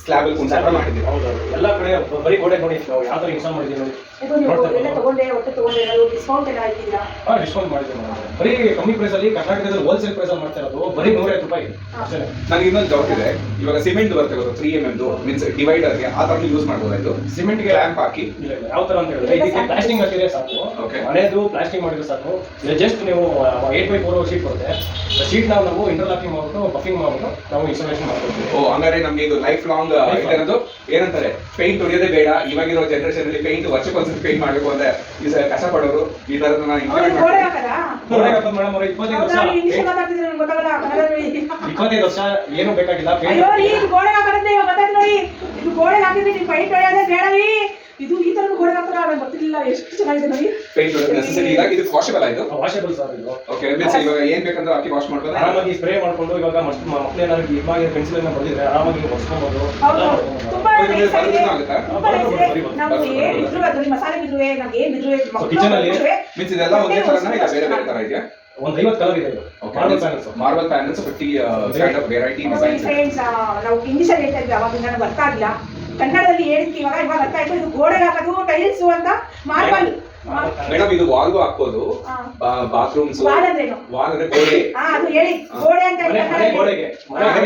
ಸ್ಲ್ಯಾಬ್ ಅಲ್ಲಿ ಕುಂತ ಮಾಡಿದ್ದೀವಿ. ಹೌದು, ಎಲ್ಲ ಕಡೆ ಬರೀ ಗೋಡೆ ನೋಡಿ ನಾವು ಯಾವ ತರ ಇನ್ಸ್ಟಾಲ್ ಮಾಡಿದ್ದೀವಿ ನೋಡಿ. ಎಲ್ಲ ತಗೊಂಡೆ ಒಟ್ಟು ತಗೊಂಡೆ ಡಿಸ್ಕೌಂಟ್ ಎಲ್ಲ ಹಾಕಿದ್ದೀರಾ? ಡಿಸ್ಕೌಂಟ್ ಮಾಡಿದ್ದೀವಿ ನಾವು. ಬರೀ ಕಮ್ಮಿ ಪ್ರೈಸ್ ಅಲ್ಲಿ ಕರ್ನಾಟಕದಲ್ಲಿ ಹೋಲ್ಸೇಲ್ ಪ್ರೈಸ್ ಅಲ್ಲಿ ಮಾಡ್ತಾ ಇರೋದು ಬರೀ 150 ರೂಪಾಯಿ ಅಷ್ಟೇ. ನನಗೆ ಇನ್ನೊಂದು ಡೌಟ್ ಇದೆ. ಇವಾಗ ಸಿಮೆಂಟ್ ಬರುತ್ತೆ ಗೊತ್ತು, 3mm ಮೀನ್ಸ್ ಡಿವೈಡರ್ಗೆ ಆ ತರ ಯೂಸ್ ಮಾಡ್ಬೋದಾಯ್ತು. ಸಿಮೆಂಟ್ಗೆ ಲ್ಯಾಂಪ್ ಹಾಕಿ ಯಾವ ತರ ಅಂತ ಹೇಳಿದ್ರೆ ಇದಕ್ಕೆ ಪ್ಲಾಸ್ಟಿಂಗ್ ಹಾಕಿದ್ರೆ ಸಾಕು. Okay. ಮನೆದು ಪ್ಲಾಸ್ಟಿಂಗ್ ಮಾಡಿದ್ರೆ ಸಾಕು. ಜಸ್ಟ್ ನೀವು 8x4 ಶೀಟ್ ಬರುತ್ತೆ. ಶೀಟ್ ನಾವು ಇಂಟರ್ಲಾಕಿಂಗ್ ಮಾಡ್ಬಿಟ್ಟು ಬಫಿಂಗ್ ಮಾಡ್ಬಿಟ್ಟು ನಾವು ಇನ್ಸ್ಟಾಲೇಷನ್ ಮಾಡ್ಕೊಡ್ತೀವಿ. ಓ, ಹಂಗಾರೆ ನಮ್ಗೆ ಇದು ಲೈಫ್ ಲಾಂಗ್ ಇರೋದು ಏನಂತಾರೆ, ಪೇಂಟ್ ಹೊಡೆಯೋದೇ ಬೇಡ. ಇವಾಗಿರೋ ಜನರೇಷನ್ ಅಲ್ಲಿ ಪೇಂಟ್ ವರ್ಷಕ್ಕೊಂದ್ಸತಿ ಪೇಂಟ್ ಮಾಡಬೇಕು ಅಂದ್ರೆ ಕಷ್ಟಪಡೋರು ಈ ತರದ ನಾನು ಇಂಪ್ಲಿಮೆಂಟ್ ಗೋಡೆ ಮಾಡ್ತೀನಿ. ಹಾಕದಾ? ಮೇಡಮ್ ಅವ್ರೆ 25 ವರ್ಷ ಇಂಗ್ಲಿಷ್ ಮಾತಾಡ್ತಿದ್ರೆ ನಂಗೆ ಗೊತ್ತಾಗಲ್ಲ. ಕನ್ನಡದಲ್ಲಿ 25 ವರ್ಷ ಏನು ಬೇಕಾಗಿಲ್ಲ. ಅಯ್ಯೋ ರೀ, ಇದು ಗೋಡೆ ಹಾಕೋದಂತೆ ಇವಾಗ ಗೊತ್ತಾಯ್ತು ನೋಡಿ. ಇದು ಗೋಡೆ ಹಾಕಿದ್ರೆ ನೀವು ಪೈಂಟ್ ಹೊಡೆಯೋದೇ ಬೇಡ ರೀ. ಇದು ಈ ತರ ಗೋಡೆ ಹಾಕ್ತಾರ ನಂಗೆ ಗೊತ್ತಿಲ್ಲ. ಎಷ್ಟು ಚೆನ್ನಾಗಿದೆ ನೋಡಿ. ಪೇಂಟ್ ಹೊಡೆಯೋದು ನೆಸೆಸರಿ ಇಲ್ಲ. ಇದು ವಾಷಬಲ್ ಆಯ್ತು. ವಾಷಬಲ್ ಸರ್ ಇದು. ಓಕೆ, ಮೀನ್ಸ್ ಇವಾಗ ಏನ್ ಬೇಕಂದ್ರೆ ಹಾಕಿ ವಾಶ್ ಮಾಡ್ಬೋದು. ಆರಾಮಾಗಿ ಸ್ಪ್ರೇ ಮಾಡ್ಕೊಂಡು ಇವಾಗ ಮಕ್ಕಳು ಏನಾದ್ರು ಇವಾಗ ಪೆನ್ಸಿಲ್ ಅನ್ನ ಬರ್ದಿದ್ರೆ ಆರಾಮಾಗಿ ಒರೆಸ್ಕೊಬಹುದು. ಹೌದು, ತುಂಬಾ ಇದು nice ಆಗಿದೆ. ಆಗುತ್ತಾ? ತುಂಬಾ nice ಇದೆ. ನಾವು ಏನ್ ಇದ್ರು ಅದು ಮಸಾಲೆ ಬಿದ್ರು ನಮ್ಗೆ ಏನ್ ಬಿದ್ರು ಕಿಚನ್ ಅಲ್ಲಿ ಮೀನ್ಸ್ ಇದೆಲ್ಲ ಒಂದೇ ತರನ ಇಲ್ಲ ಬೇರೆ ಬೇರೆ ತರ ಇದೆಯಾ? ಒಂದು 50 ಕಲರ್ ಇದೆ ಇದು. Marble panels 50 kind of variety designs. Friends, ನಾವು ಇಂಗ್ಲಿಷ್ ಅಲ್ಲಿ ಹೇಳ್ತಾ ಇದ್ವಿ ಅವಾಗ, ನನಗೆ ಅರ್ಥ ಆಗಿಲ್ಲ. ಕನ್ನಡದಲ್ಲಿ ಹೇಳಿದ್ವಿ ಇವಾಗ ಅರ್ಥ ಆಯ್ತು. ಇದು ಗೋಡೆ ಹಾಕೋದು ಟೈಲ್ಸ್ ಅಂತ ಮಾರ್ಬಲ್. ಮೇಡಮ್ ಇದು ವಾಲ್ಗೂ ಹಾಕ್ಬೋದು, ಬಾತ್ರೂಮ್ಸ್. ವಾಲ್ ಅಂದ್ರೇನು? ವಾಲ್ ಅಂದ್ರೆ ಗೋಡೆ. ಅದು ಹೇಳಿ. ಗೋಡೆ ಅಂತ ಮನೆ ಗೋಡೆಗೆ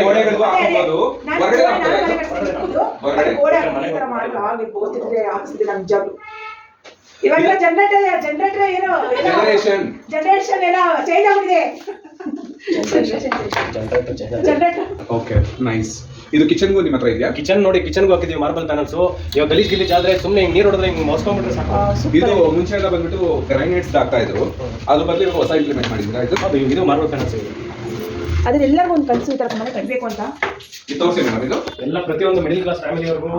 ಗೋಡೆಗಳಿಗೂ ಹಾಕ್ಬೋದು, ಹೊರಗಡೆ ಹಾಕ್ಬೋದು. ಹೊರಗಡೆ ಗೋಡೆ ಈ ತರ ಮಾಡಲ್ಲ. ಆಗಿ ಗೊತ್ತಿದ್ರೆ ಹಾಕಿಸ್ತಿದ್ದೆ ನಾನು ನಿಜವಾಗ್ಲೂ. ಇವಾಗ ಜನರೇಟರ್ ಏನೋ ಜನರೇಷನ್ ಎಲ್ಲ ಚೇಂಜ್ ಆಗಿದೆ. ಜನರೇಟರ್. Okay, nice. ಇದು ಕಿಚನ್ಗೂ ನಿಮ್ಮ ಹತ್ರ ಇದೆಯಾ? ಕಿಚನ್ ನೋಡಿ, ಕಿಚನ್ಗೂ ಹಾಕಿದೀವಿ ಮಾರ್ಬಲ್ ಪ್ಯಾನಲ್ಸ್. ಇವಾಗ ಗಲೀಜ್ ಆದ್ರೆ ಸುಮ್ಮನೆ ನೀರು ಹೊಡೆದ್ರೆ ಹಿಂಗೆ ಮೋಸ್ಕೊಂಡ್ಬಿಟ್ರೆ ಸಾಕು. ಇದು ಮುಂಚೆ ಎಲ್ಲ ಬಂದ್ಬಿಟ್ಟು ಗ್ರೈನೇಟ್ಸ್ ಆಗ್ತಾ ಇದ್ರು, ಅದ್ರ ಬದಲು ಇವಾಗ ಹೊಸ ಇಂಪ್ಲಿಮೆಂಟ್ ಮಾಡಿದ್ದೀರಾ? ಇದು ಮಾರ್ಬಲ್ ಪ್ಯಾನಲ್ಸ್. ಅದ್ರ ಎಲ್ಲರಿಗೂ ಒಂದು ಕನಸು ಈ ತರ ಮನೆ ಕಟ್ಟಬೇಕು ಅಂತ. ಇದು ತೋರಿಸಿ ಮೇಡಮ್. ಇದು ಎಲ್ಲ ಪ್ರತಿಯೊಂದು ಮಿಡಲ್ ಕ್ಲಾಸ್ ಫ್ಯಾಮಿಲಿಯವ್ರಿಗೂ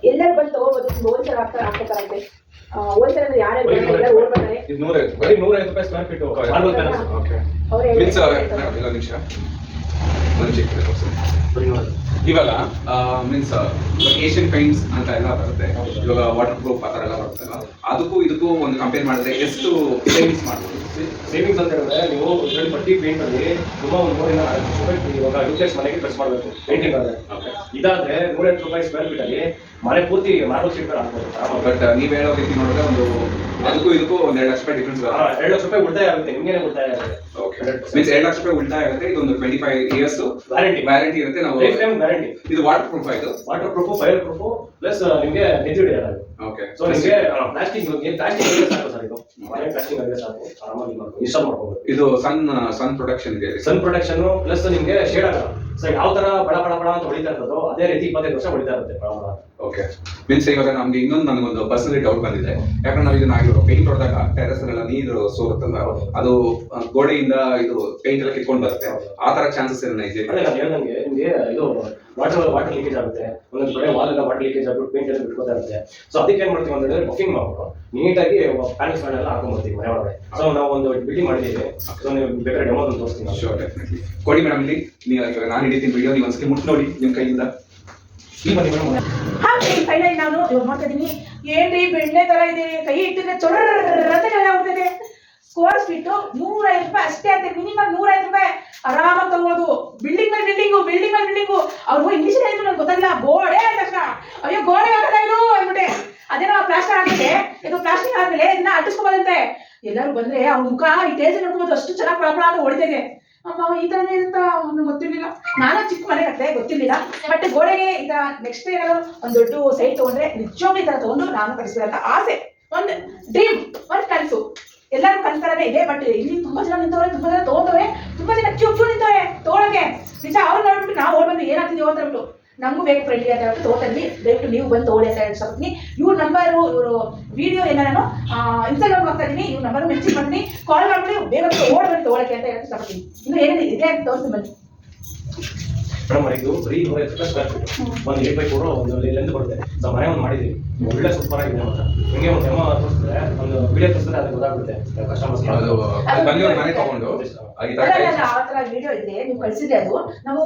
ಎಲ್ಲರೂ ಬಂದು ತಗೋಬಹುದು. ಹೋಲ್ಸೇಲ್ ಆಗ್ಬೇಕಾಗುತ್ತೆ. ಹೋಲ್ಸೇಲ್ ಅಂದ್ರೆ ಯಾರ್ಯಾರು ಎಲ್ಲ ಓಡ್ಬರ್ತಾರೆ. ಇದು 150 ಬರೀ 150 ರೂಪಾಯಿ square feet marble panels. Okay, ಅವರೇ ಮೀನ್ಸ್ ಇಲ್ಲ ನಿಮಿಷ ಇವಾಗ ಮೀನ್ಸ್ ಏಷ್ಯನ್ ಪೇಂಟ್ಸ್ ಅಂತ ಎಲ್ಲ ಬರುತ್ತೆ. ಇವಾಗ ವಾಟರ್ ಪ್ರೂಫ್ ಆ ಥರ ಎಲ್ಲ ಬರುತ್ತಲ್ಲ, ಅದಕ್ಕೂ ಇದಕ್ಕೂ ಒಂದು ಕಂಪೇರ್ ಮಾಡಿದ್ರೆ ಎಷ್ಟು ಸೇವಿಂಗ್ಸ್ ಮಾಡ್ಬೋದು? ಸೇವಿಂಗ್ಸ್ ಅಂತ ಹೇಳಿದ್ರೆ ನೀವು ಇದರಲ್ಲಿ ಬಟ್ಟಿ ಪೇಂಟ್ ಅಲ್ಲಿ ತುಂಬಾ ಒಂದು 300 ರೂಪಾಯಿ ಇವಾಗ ಯೂಟ್ಲೆಸ್ ಮನೆಗೆ ಖರ್ಚು ಮಾಡಬೇಕು ಪೇಂಟಿಂಗ್ ಆದ್ರೆ. ಇದಾದ್ರೆ 150 ರೂಪಾಯಿ ಸ್ಕ್ವೇರ್ ಫೀಟ್ ಅಲ್ಲಿ ಮನೆ ಪೂರ್ತಿ ಮಾರ್ಬಲ್ ಶೀಟ್ ಹಾಕ್ಬೋದು. ಬಟ್ ನೀವು ಹೇಳೋ ರೀತಿ ನೋಡಿದ್ರೆ ಒಂದು ಅದಕ್ಕೂ ಇದಕ್ಕೂ ಒಂದು 2 ಲಕ್ಷ ರೂಪಾಯಿ ಡಿಫ್ರೆನ್ಸ್. 2 ಲಕ್ಷ ರೂಪಾಯಿ ಉಳಿತಾಯ ಆಗುತ್ತೆ, ನಿಮ್ಗೆ ಉಳಿತಾಯ ಆಗುತ್ತೆ. ಓಕೆ, ಮೀನ್ಸ್ 2 ಲಕ್ಷ ರೂಪಾಯಿ ಉಳಿತಾಯ ಆಗುತ್ತೆ. ಇದೊಂದು 25 years ವ್ಯಾರಂಟಿ ಇರುತ್ತೆ. ನಾವು ವ್ಯಾರಂಟಿ. ಇದು ವಾಟರ್ ಪ್ರೂಫ್ ಆಯ್ತು. Water proof, fire proof plus ನಿಮಗೆ ನೆಚ್ಚಿಡಿ ಇರಲ್ಲ. ಓಕೆ, ಸೊ ನಿಮಗೆ ಪ್ಲಾಸ್ಟಿಕ್ ಸಾಕು ಸರ್. ಇದು ಮನೆ ಪ್ಲಾಸ್ಟಿಕ್ ಆಗಿದೆ ಸಾಕು, ಆರಾಮಾಗಿ ಇನ್ಸ್ಟಾಲ್ ಮಾಡ್ಕೋಬಹುದು. ಇದು ಸನ್ ಪ್ರೊಡಕ್ಷನ್ ಇದೆ. ಸನ್ ಪ್ರೊಡಕ್ಷನ್ ಪ್ಲಸ್ ನಿಮಗೆ ಶೇಡ್ ಆಗಲ್ಲ. ಸೊ ಯಾವ ತರ ಬಡ ಅಂತ ಹೊಡಿತಾ ಇರ್ತದೋ ಅದೇ ರೀತಿ 25 ವರ್ಷ ಹೊಡಿತಾ ಇರುತ್ತೆ. ಓಕೆ, ಮೀನ್ಸ್ ಇವಾಗ ನಮ್ಗೆ ಇನ್ನೊಂದು ನನಗೊಂದು ಪರ್ಸನಲಿ ಡೌಟ್ ಬಂದಿದೆ. ಯಾಕಂದ್ರೆ ನಾವು ಇದನ್ನ ಪೇಂಟ್ ಹೊಡೆದಾಗ ಟೆರೆಸ್ ಎಲ್ಲ ನೀರು ಸೋರುತ್ತಲ್ಲ, ಅದು ಗೋಡೆಯಿಂದ ಇದು ಪೇಂಟ್ ಎಲ್ಲ ಕಿತ್ಕೊಂಡು ಬರುತ್ತೆ. ಆ ತರ ಚಾನ್ಸಸ್ ಏನ ಇದೆ? ನಾನು ಹೇಳ್ದಂಗೆ ನಿಮಗೆ ಇದು ವಾಟರ್ ಲೀಕೇಜ್ ಆಗುತ್ತೆ, ಒಂದೊಂದು ಕಡೆ ವಾಲ್ ಎಲ್ಲ ವಾಟರ್ ಲೀಕೇಜ್ ಆಗ್ಬಿಟ್ಟು ಪೇಂಟ್ ಎಲ್ಲ ಬಿಟ್ಕೋತಾ ಇರುತ್ತೆ. ಸೊ ಅದಕ್ಕೆ ಏನ್ ಮಾಡ್ತೀವಿ ಅಂತ ಹೇಳಿದ್ರೆ ಬಫಿಂಗ್ ಮಾಡ್ಬಿಟ್ಟು ನೀಟಾಗಿ ಪ್ಯಾನಲ್ಸ್ ಎಲ್ಲ ಹಾಕೊಂಡ್ಬರ್ತೀವಿ ಮನೆ ಒಳಗಡೆ. ಸೊ ನಾವು ಒಂದು ಬಿಲ್ಡಿಂಗ್ ಮಾಡಿದ್ದೀವಿ. ಸೊ ನೀವು ಬೇಕಾದ್ರೆ ಡೆಮೋ ಒಂದು ತೋರಿಸ್ತೀನಿ. ಶೋರ್ ಡೆಫಿನೆಟ್ಲಿ ಕೊಡಿ ಮೇಡಮ್. ಇಲ್ಲಿ ನೀವು ಇವಾಗ ನಾನು ಹಿಡಿತೀನಿ ವಿಡಿಯೋ, ನೀವು ಒಂದ್ಸಲಿ ಮುಟ್ಟು ನೋಡಿ ನಿಮ್ಮ ಕೈಯಿಂದ. ಈ ಬನ್ನಿ ಮೇಡಮ್. ಹಾಗೆ ಫೈನಲಿ ನಾನು ಇವಾಗ ಮಾಡ್ತಾ ಇದೀನಿ. ಏನ್ರಿ ಬೆಣ್ಣೆ ತರ ಇದೆ, ಕೈ ಇಟ್ಟಿದ್ರೆ ಚೊರ್ರಂತ ಆಗ್ಬಿಡ್ತದೆ. ಸ್ಕ್ವೇರ್ ಫೀಟ್ 150 ರೂಪಾಯಿ ಅಷ್ಟೇ ಅಂತೆ, ಮಿನಿಮಮ್ 150 ರೂಪಾಯಿ ಆರಾಮಾಗಿ ತಗೋದು. ಬಿಲ್ಡಿಂಗ್ ಮೇಲೆ ಬಿಲ್ಡಿಂಗು. ಅವ್ರು ಇಂಗ್ಲಿಷ್ ಹೇಳಿದ್ರು ನಂಗೆ ಗೊತ್ತಾಗಿಲ್ಲ. ಗೋಡೆ ಆದ ತಕ್ಷಣ ಅಯ್ಯೋ ಗೋಡೆ ಆಗಲ್ಲ ಇದು ಅಂದ್ಬಿಟ್ಟೆ. ಅದೇನೋ ಪ್ಲಾಸ್ಟರ್ ಆಗಿದೆ, ಇದು ಪ್ಲಾಸ್ಟಿಕ್ ಆದ್ಮೇಲೆ ಇದನ್ನ ಅಂಟಿಸ್ಕೋಬೋದಂತೆ. ಎಲ್ಲರೂ ಬಂದ್ರೆ ಅವ್ನ ಮುಖ ಈ ಟೇಜ್ ನೋಡ್ಕೋಬಹುದು, ಅಷ್ಟು ಚೆನ್ನಾಗಿ ಪ್ರಾಬ್ಲಮ್ ಅಂತ ಹೊಡಿತಿದೆ. ಅಮ್ಮ ಈ ತರನೇ ಇರುತ್ತಾ ನನಗೆ ಗೊತ್ತಿರ್ಲಿಲ್ಲ. ನಾನು ಚಿಕ್ಕ ಮನೆ ಕಟ್ಟೆ ಗೊತ್ತಿರ್ಲಿಲ್ಲ. ಬಟ್ ಗೋಡೆಗೆ ಈಗ ನೆಕ್ಸ್ಟ್ ಏನಾದ್ರು ಒಂದು ದೊಡ್ಡ ಸೈಟ್ ತಗೊಂಡ್ರೆ ನಿಜವಾಗ್ಲೂ ಈ ತರ ತಗೊಂಡು ನಾನು ಕಲಿಸ್ಬೇಕಂತ ಆಸೆ, ಒಂದು ಡ್ರೀಮ್, ಒಂದು ಕನಸು. ಎಲ್ಲರೂ ಕಲಿಸ್ತಾರೇ ಇದೆ. ಬಟ್ ಇಲ್ಲಿ ತುಂಬಾ ಜನ ನಿಂತವ್ರೆ, ತುಂಬಾ ಜನ ತಗೊಂಡವ್ರೆ, ತುಂಬಾ ಜನ ಕ್ಯೂ ನಿಂತವ್ರೆ ತಗೊಳಕ್ಕೆ. ನಿಜ ಅವ್ರು ನೋಡ್ಬಿಟ್ಟು ನಾವು ಓಡ್ ಬಂದು ಏನಾಗ್ತಿದೀವಿ ಅಂತ ಹೇಳ್ಬಿಟ್ಟು ನಮಗೂ ಬೇಕು ಫ್ರೆಂಡ್ಲಿ ಅಂತ ಹೇಳ್ಬಿಟ್ಟು ತಗೋತೀನಿ. ದಯವಿಟ್ಟು ನೀವು ಬಂದು ತಗೊಳ್ಳಿ ಅಂತ ಹೇಳ್ತೀನಿ. ಇವ್ರ ನಂಬರು, ಇವರು ವಿಡಿಯೋ ಎಲ್ಲ ನಾನು ಇನ್ಸ್ಟಾಗ್ರಾಮ್ ಹಾಕ್ತಾ ಇದೀನಿ. ಇವ್ರ ನಂಬರ್ ಮೆನ್ಷನ್ ಮಾಡ್ತೀನಿ, ಕಾಲ್ ಮಾಡ್ಬಿಡಿ, ಬೇಗ ಓಡ್ ಬಂದು ತಗೊಳಕ್ಕೆ ಅಂತ ಹೇಳ್ತಾ ಇಷ್ಟಪಡ್ತೀನಿ. ಇನ್ನು ಏನೇನು ಇದೆ ಅಂತ ತೋರಿಸಿ ಬನ್ನಿ ಮೇಡಮ್. ಇದು 350 ಸ್ಕ್ವೇರ್ ಫೀಟ್, ಒಂದು 8x4 ಒಂದು ಲೆಂತ್ ಬರುತ್ತೆ. ಸೊ ಮನೆ ಒಂದು ಮಾಡಿದ್ದೀವಿ, ಒಳ್ಳೆ ಸೂಪರ್ ಆಗಿದೆ ಮಾತ್ರ. ನಿಮಗೆ ಒಂದು ಡೆಮೋ ತೋರಿಸಿದ್ರೆ, ಒಂದು ವಿಡಿಯೋ ತೋರಿಸಿದ್ರೆ ಅದು ಗೊತ್ತಾಗ್ಬಿಡುತ್ತೆ ಕಸ್ಟಮರ್ಸ್. ಬಂದು ಮನೆ ತಗೊಂಡು ಆ ತರ ವಿಡಿಯೋ ಇದ್ರೆ ನೀವು ಕಳಿಸಿದ್ರೆ ಅದು ನಾವು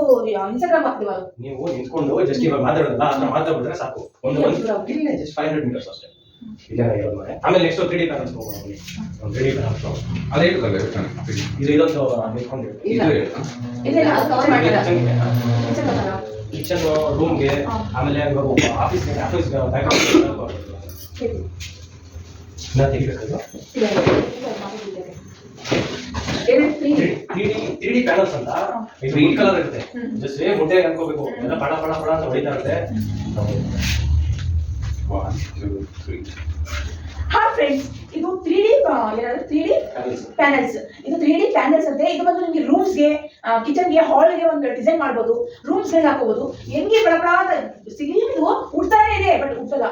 ಇನ್ಸ್ಟಾಗ್ರಾಮ್ ಹಾಕ್ತೀವಿ. ನೀವು ನಿಂತ್ಕೊಂಡು ಜಸ್ಟ್ ಇವಾಗ ಮಾತಾಡೋದಲ್ಲ, ಆ ಥರ ಮಾತಾಡಿದ್ರೆ ಸಾಕು. ಒಂದು ಇಲ್ಲೇ ಜಸ್ಟ್ 500 ಮೀಟರ್ಸ್ ಅಷ್ಟೇ. ಆಮೇಲೆ ನೆಕ್ಸ್ಟ್ 3D ಪ್ಯಾನಲ್ಸ್ ಹೋಗೋಣ. 3D ಪ್ಯಾನಲ್ಸ್ ಅದೇ ಇದೊಂದು ನಿಂತ್ಕೊಂಡು ಕಿಚನ್ ರೂಮ್ಗೆ, ಆಮೇಲೆ ಆಫೀಸ್ಗೆ ತೆಗಿಬೇಕಲ್ವಾ 3D ಪ್ಯಾನಲ್ಸ್ ಅಂತ. ಇದು ಗ್ರೀನ್ ಕಲರ್ ಇರುತ್ತೆ, ಜಸ್ಟ್ ಮುಟ್ಟೆ ಅನ್ಕೋಬೇಕು, ಎಲ್ಲ ಪಡ ಅಂತ ಹೊಡಿತಾ ಇರುತ್ತೆ. ಹಾ ಫ್ರೆಂಡ್ಸ್, ಇದು 3D ಪ್ಯಾನಲ್ಸ್. ಇದು 3D ಪ್ಯಾನಲ್ಸ್ ಅಂತೆ. ಇದು ಬಂದು ನಿಮಗೆ ರೂಮ್ಸ್ಗೆ, ಕಿಚನ್ಗೆ, ಹಾಲ್ಗೆ ಒಂದು ಡಿಸೈನ್ ಮಾಡ್ಬೋದು, ರೂಮ್ಸ್ಗೆ ಹಾಕೋಬಹುದು. ಹೆಂಗೆ ಬಡಬಡ ಸಿಗಲಿ, ಇದು ಉಡ್ತಾನೆ ಇದೆ, ಬಟ್ ಉಟ್ಟಲ್ಲ.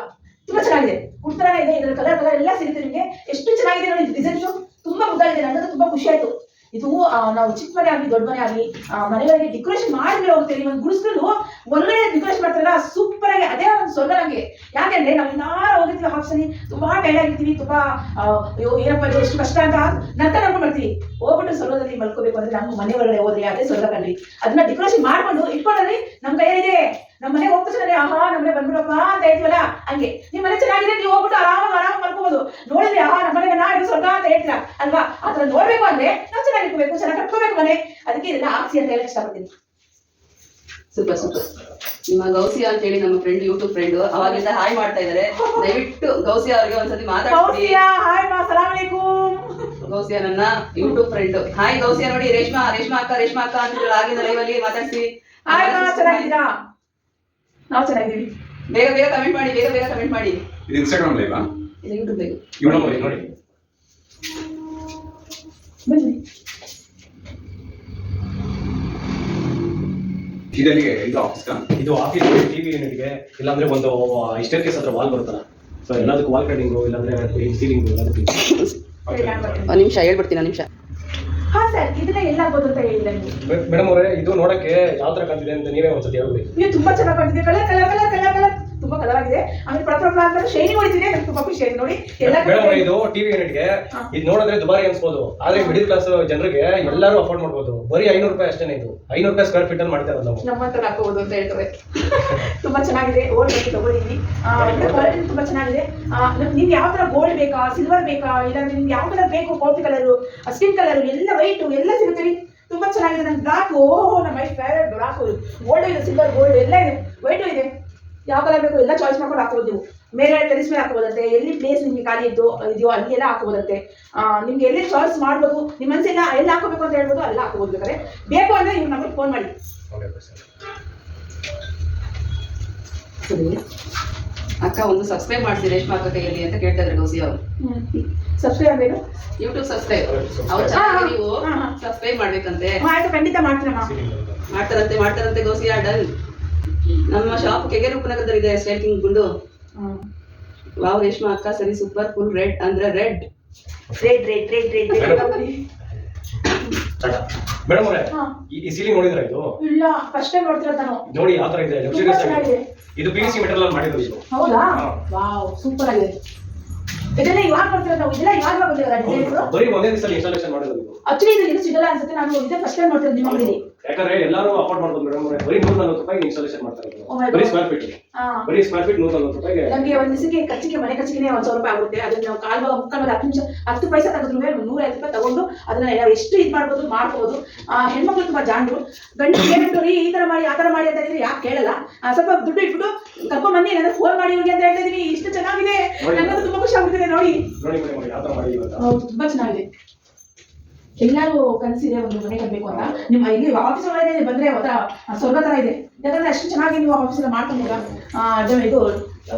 ತುಂಬಾ ಚೆನ್ನಾಗಿದೆ, ಉಡ್ತಾನೆ ಇದೆ. ಇದ್ರ ಕಲರ್ ಎಲ್ಲ ಸಿಗುತ್ತೆ ನಿಮಗೆ. ಎಷ್ಟು ಚೆನ್ನಾಗಿದೆ ನೋಡಿ ಡಿಸೈನ್, ತುಂಬಾ ಮುದ್ದಾಗಿದೆ. ನನಗೆ ತುಂಬಾ ಖುಷಿ ಆಯ್ತು. ಇದು ನಾವು ಚಿಕ್ಕ ಮನೆ ಆಗಲಿ ದೊಡ್ಡ ಮನೆ ಆಗಲಿ ಮನೆಗಳಿಗೆ ಡೆಕೋರೇಷನ್ ಮಾಡಿದ್ರೆ ಹೋಗ್ತೀವಿ. ಒಂದು ಗುಡಿಸ್ಕೊಂಡು ಒಳಗಡೆ ಡೆಕೋರೇಷನ್ ಮಾಡ್ತಾರಲ್ಲ, ಸೂಪರ್ ಆಗಿ ಅದೇ ಒಂದು ಸ್ವರ್ಗ ನಮಗೆ. ಯಾಕೆಂದ್ರೆ ನಾವು ಇನ್ನಾರು ಹೋಗಿರ್ತೀವಿ ಆಫೀಸಲ್ಲಿ, ತುಂಬಾ ಟೈರ್ಡ್ ಆಗಿರ್ತೀವಿ, ತುಂಬಾ ಅಯ್ಯೋ ಏನಪ್ಪ ಇದು ಎಷ್ಟು ಕಷ್ಟ ಅಂತ ನಂತರ ನಮ್ಗೆ ಮಾಡ್ತೀವಿ. ಹೋಗ್ಬಿಟ್ಟು ಸ್ವರ್ಗದಲ್ಲಿ ಮಲ್ಕೋಬೇಕು ಅಂದ್ರೆ ನಮ್ಮ ಮನೆ ಒಳಗಡೆ ಹೋದ್ರೆ ಅದೇ ಸ್ವರ್ಗ ಕಣ್ರಿ. ಅದನ್ನ ಡೆಕೋರೇಷನ್ ಮಾಡ್ಕೊಂಡು ಇಟ್ಕೊಂಡ್ರಿ ನಮ್ಮ ಕೈಯಲ್ಲಿದೆ. ನಮ್ಮ ಮನೆ ಹೋಗ್ತಾರೆ, ಆಹಾ ನಮ್ಮನೆ ಬಂದ್ಬಿಡಪ್ಪ ಅಂತ ಹೇಳ್ತೀವಲ್ಲ, ಹಂಗೆ ನಿಮ್ಮ ಮನೆ ಚೆನ್ನಾಗಿದೆ, ನೀವು ಹೋಗ್ಬಿಟ್ಟು ಆರಾಮಾಗಿ ಮಲ್ಕೋಬಹುದು. ನೋಡಿದ್ರೆ ಆಹಾ ನಮ್ಮ ಮನೆಗೆ ನಾ ಇದು ಸ್ವರ್ಗ ಅಂತ ಹೇಳ್ತೀರಾ ಅಲ್ವಾ? ಆತರ ನೋಡ್ಬೇಕು ಅಂದ್ರೆ ನಾವು ಚೆನ್ನಾಗಿರ್ಬೇಕು, ಚೆನ್ನಾಗಿ ಕಟ್ಕೋಬೇಕು ಮನೆ. ಅದಕ್ಕೆ ಇದೆಲ್ಲ ಆಕ್ಸಿ ಅಂತ ಹೇಳಕ್ ಇಷ್ಟಪಡ್ತೀನಿ. ಸೂಪರ್. ನಿಮ್ಮ ಗೌಸಿಯಾ ಅಂತ ಹೇಳಿ ನಮ್ಮ ಫ್ರೆಂಡ್, ಯೂಟ್ಯೂಬ್ ಫ್ರೆಂಡ್, ಅವಾಗಿಂದ ಹಾಯ್ ಮಾಡ್ತಾ ಇದಾರೆ. ದಯವಿಟ್ಟು ಗೌಸಿಯಾ ಅವ್ರಿಗೆ ಒಂದ್ಸತಿ ಮಾತಾಡ್ತೀವಿ. ಹಾಯ್ ಮಾ, ಸಲಾಮ್ ಅಲೈಕುಂ. ಗೌಸಿಯಾ ನನ್ನ ಯೂಟ್ಯೂಬ್ ಫ್ರೆಂಡ್. ಹಾಯ್ ಗೌಸಿಯಾ. ನೋಡಿ ರೇಷ್ಮಾ ಅಕ್ಕ ಅಂತ ಆಗಿನ ಲೈವ್ ಅಲ್ಲಿ ಮಾತಾಡ್ಸಿ. ಹಾಯ್ ಮಾ, ಚೆನ್ನಾಗಿದ್ದೀರಾ? ನಾವು ಚೆನ್ನಾಗಿದ್ದೀವಿ. ಬೇಗ ಕಮೆಂಟ್ ಮಾಡಿ. ಇದು ಇನ್ಸ್ಟಾಗ್ರಾಮ್ ಲೈವಾ? ಇದು ಯೂಟ್ಯೂಬ್ ಲೈವ್. ನೋಡಿ ಬನ್ನಿ. ಇದು ಆಫೀಸ್ ಟಿವಿ ಯೂನಿಟ್ಗೆ, ಇಲ್ಲಾಂದ್ರೆ ಒಂದು ಸ್ಟೇರ್ ಕೇಸ್ ಹತ್ರ ವಾಲ್ ಬರುತ್ತಲ್ಲ, ಸೊ ಎಲ್ಲದಕ್ಕೂ ವಾಲ್ ಕಟಿಂಗು, ಇಲ್ಲಾಂದ್ರೆ ಸೀಲಿಂಗು, ಎಲ್ಲದಕ್ಕೂ. ಒಂದು ನಿಮಿಷ ಹೇಳ್ಬಿಡ್ತೀನಿ. ಹಾ ಸರ್, ಇದನ್ನ ಎಲ್ಲ ಆಗ್ಬೋದು ಅಂತ ಹೇಳಿಲ್ಲ ನೀವು ಮೇಡಮ್ ಅವರೇ. ಇದು ನೋಡಕ್ಕೆ ಯಾವ ತರ ಕಾಣ್ತಿದೆ ಅಂತ ನೀವೇ ಒಂದ್ಸತಿ ಹೇಳ್ಬಿಡಿ. ಇದು ತುಂಬಾ ಚೆನ್ನಾಗಿ ಕಾಣ್ತಿದೆ. ಕಲರ್ ತುಂಬಾ ಕಲರ್ ಆಗಿದೆ. ಆಮೇಲೆ ಪ್ರಪ್ರಪ್ಲ ಅಂತ ಶೈನಿಂಗ್ ಹೊಡಿತಿದೆ. ನನಗೆ ತುಂಬಾ ಖುಷಿ ಆಯ್ತು ನೋಡಿ. ಮೇಡಮ್ ಇದು ಟಿವಿ ಯೂನಿಟ್ಗೆ ಇದು ನೋಡಿದ್ರೆ ದುಬಾರಿ ಅನ್ಸ್ಬೋದು, ಆದ್ರೆ ಮಿಡಿಲ್ ಕ್ಲಾಸ್ ಜನರಿಗೆ ಎಲ್ಲರೂ ಅಫೋರ್ಡ್ ಮಾಡ್ಬೋದು. ಬರೀ 500 ರೂಪಾಯಿ ಅಷ್ಟೇನೆ. ಇದು 500 ರೂಪಾಯಿ ಸ್ಕ್ವೇರ್ ಫೀಟ್ ಅಲ್ಲಿ ಮಾಡ್ತಾರೆ ನಾವು. ನಮ್ಮಂತ ಹಾಕೋಬಹುದು ಅಂತ ಹೇಳ್ತಾರೆ. ತುಂಬಾ ಚೆನ್ನಾಗಿದೆ. ಓಲ್ಡ್ ಬಗ್ಗೆ ತಗೊಳ್ಳಿ. ಕ್ವಾಲಿಟಿ ತುಂಬಾ ಚೆನ್ನಾಗಿದೆ. ನಿಮ್ಗೆ ಯಾವ ತರ ಗೋಲ್ಡ್ ಬೇಕಾ, ಸಿಲ್ವರ್ ಬೇಕಾ, ಇಲ್ಲಾಂದ್ರೆ ನಿಮ್ಗೆ ಯಾವ ಕಲರ್ ಬೇಕು, ಕಾಫಿ ಕಲರ್, ಸ್ಕಿನ್ ಕಲರ್, ಎಲ್ಲ ವೈಟ್ ಎಲ್ಲ ಸಿಗುತ್ತೆ. ತುಂಬಾ ಚೆನ್ನಾಗಿದೆ. ನನ್ ಬ್ಲಾಕ್, ನಮ್ಮ ಮೈ ಫೇವರೇಟ್ ಬ್ಲಾಕ್. ಗೋಲ್ಡ್ ಇದೆ, ಸಿಲ್ವರ್, ಗೋಲ್ಡ್ ಎಲ್ಲ ಇದೆ, ವೈಟ್ ಇದೆ. ಯಾವ ಕಲರ್ ಬೇಕು ಎಲ್ಲ ಚಾಯ್ಸ್ ಮಾಡ್ಕೊಂಡು ಹಾಕೋಬಹುದು. ನೀವು ಮೇಲೆ ಟೆರಿಸ್ ಮೇಲೆ ಹಾಕೋಬೋದಂತೆ, ಎಲ್ಲಿ ಪ್ಲೇಸ್ ನಿಮ್ಗೆ ಖಾಲಿ ಇದೆಯೋ ಅಲ್ಲಿ ಎಲ್ಲ ಹಾಕೋಬೋದಂತೆ. ನಿಮ್ಗೆ ಎಲ್ಲಿ ಚಾಯ್ಸ್ ಮಾಡ್ಬೋದು, ನಿಮ್ಮ ಮನಸ್ಸೆಲ್ಲ ಎಲ್ಲ ಹಾಕೋಬೇಕು ಅಂತ ಹೇಳ್ಬೋದು, ಎಲ್ಲ ಹಾಕೋಬಹುದು. ಬೇಕಾದ್ರೆ ಬೇಕು ಅಂದ್ರೆ ನೀವು ನಮಗೆ ಫೋನ್ ಮಾಡಿ. ಅಕ್ಕ ಒಂದು ಸಬ್ಸ್ಕ್ರೈಬ್ ಮಾಡಿಸಿ ರೇಷ್ಮಾ ಅಕ್ಕ ಕೈಯಲ್ಲಿ ಅಂತ ಕೇಳ್ತಾ ಇದ್ದಾರೆ ಗೌಸಿ ಅವರು. ಸಬ್ಸ್ಕ್ರೈಬ್ ಆಗಬೇಕು, ಯೂಟ್ಯೂಬ್ ಸಬ್ಸ್ಕ್ರೈಬ್ ಅವ್ರ ಚಾನಲ್ ನೀವು ಸಬ್ಸ್ಕ್ರೈಬ್ ಮಾಡ್ಬೇಕಂತೆ. ಆಯ್ತು, ಖಂಡಿತ ಮಾಡ್ತೀನಮ್ಮ. ಮಾಡ್ತಾರಂತೆ ಗೌಸಿಯಾ. ಡನ್. ನಮ್ಮ ಶಾಪ್ ಕೆಗೆ ರೂಪನಗರದಲ್ಲಿದೆ, ಸ್ಟೈಲಿಂಗ್ ಗುಂಡು. ವಾವ್ ರೇಷ್ಮಾ ಅಕ್ಕ ಸರಿ ಸೂಪರ್. ಫುಲ್ ರೆಡ್ ಅಂದ್ರೆ ರೆಡ್. ಮೇಡಮ್ ಅವರೇ, ಹಾ. ಈ ಸೀಲಿಂಗ್ ನೋಡಿದ್ರ ಇದು? ಇಲ್ಲ, ಫಸ್ಟ್ ಟೈಮ್ ನೋಡ್ತಿರೋದು ನಾನು. ನೋಡಿ ಯಾವ ತರ ಇದೆ, ತುಂಬಾ ಲಕ್ಸುರಿಯಸ್ ಆಗಿದೆ. ಚೆನ್ನಾಗಿದೆ. ಇದು PVC ಮೆಟೀರಿಯಲ್ ಅಲ್ಲಿ ಮಾಡಿರೋದು ಇದು. ಹೌದಾ? ಹಾ. ವಾವ್, ಸೂಪರ್ ಆಗಿದೆ. ಇದೆಲ್ಲ ಇವಾಗ ನೋಡ್ತಿರೋದು ನಾವು, ಇದೆಲ್ಲ ಇವಾಗ ಬಂದಿರೋ ಡಿಸೈನ್ಸ್. ಬರೀ ಒಂದೇ ದಿವಸ ಇನ್ಸ್ಟಾಲೇಷನ್ ಮಾಡಿರೋದು ಇದು. ಆಕ್ಚುಲಿ ಇದು ಏನು ಸಿಗಲ್ಲ ಅನ್ಸುತ್ತೆ, ನಾನು ಇದೇ ಫಸ್ಟ್ ಟೈಮ್ ನೋಡ್ತಿರೋದು ನಿಮ್ಮ ಅಂಗಡಿಲಿ. ಯಾಕಂದ್ರೆ ಎಲ್ಲರೂ ಅಫೋರ್ಡ್ ಮಾಡ್ಬೋದು ಮೇಡಮ್ ಅವರೇ, ಬರೀ 140 ರೂಪಾಯಿ ಇನ್ಸ್ಟಾಲೇಷನ್ ಮಾಡ್ತಾರೆ ಇದು. Oh my ಬರೀ God. ಸ್ಕ್ವೇರ್ ಫೀಟ್, ಹಾ. ಬರೀ ಸ್ಕ್ವೇರ್ ಫೀಟ್ 140 ರೂಪಾಯಿಗೆ. ನಮಗೆ ಒಂದು ದಿವಸಕ್ಕೆ ಖರ್ಚಿಗೆ, ಮನೆ ಖರ್ಚಿಗೆ 1,000 ರೂಪಾಯಿ ಆಗುತ್ತೆ. ಅದನ್ನ ನಾವು ಕಾಲ್ ಭಾಗ ಮುಕ್ಕಾಲ್ ಭಾಗ 10 ಪೈಸೆ ತೆಗೆದ್ರು 150 ರೂಪಾಯಿ ತಗೊಂಡು ಅದನ್ನ ನಾವು ಎಷ್ಟು ಇದು ಮಾಡ್ಬೋದು. ಹೆಣ್ಮಕ್ಳು ತುಂಬಾ ಜಾಣರು. ಗಂಡು ಏನಂತ ಈ ತರ ಮಾಡಿ ಆ ತರ ಮಾಡಿ ಅಂತ ಹೇಳಿದ್ರೆ ಯಾಕೆ ಕೇಳಲ್ಲ. ಸ್ವಲ್ಪ ದುಡ್ಡು ಇಟ್ಬಿಟ್ಟು ಕರ್ಕೊಂಡ್ ಬನ್ನಿ, ಏನಾದ್ರು ಫೋನ್ ಮಾಡಿ ಇವ್ರಿಗೆ ಅಂತ ಹೇಳ್ತಾ ಇದೀನಿ. ಇಷ್ಟು ಚೆನ್ನಾಗಿದೆ, ನನಗಂತೂ ತುಂಬಾ ಖುಷಿ ಆಗ್ಬಿಟ್ಟಿದೆ ನೋಡಿ. ನೋಡಿ ಮೇಡಮ್ ಯಾವ ತರ ಮಾಡಿದೀವಿ ಅಂತ. ಹೌದು, ತುಂಬಾ ಚೆನ್ನಾಗಿದೆ. ಎಲ್ಲರೂ ಕನಸಿದೆ ಒಂದು ಮನೆ ಕಟ್ಟಬೇಕು ಅಂತ. ನಿಮ್ಮ ಇಲ್ಲಿ ಆಫೀಸ್ ಒಳಗೆ ಬಂದ್ರೆ ಒಂಥರ ಸ್ವರ್ಗ ತರ ಇದೆ. ಯಾಕಂದ್ರೆ ಅಷ್ಟು ಚೆನ್ನಾಗಿ ನೀವು ಆಫೀಸ್ ಎಲ್ಲ ಮಾಡ್ಕೊಂಡಿದ್ದೀರಾ. ಇದು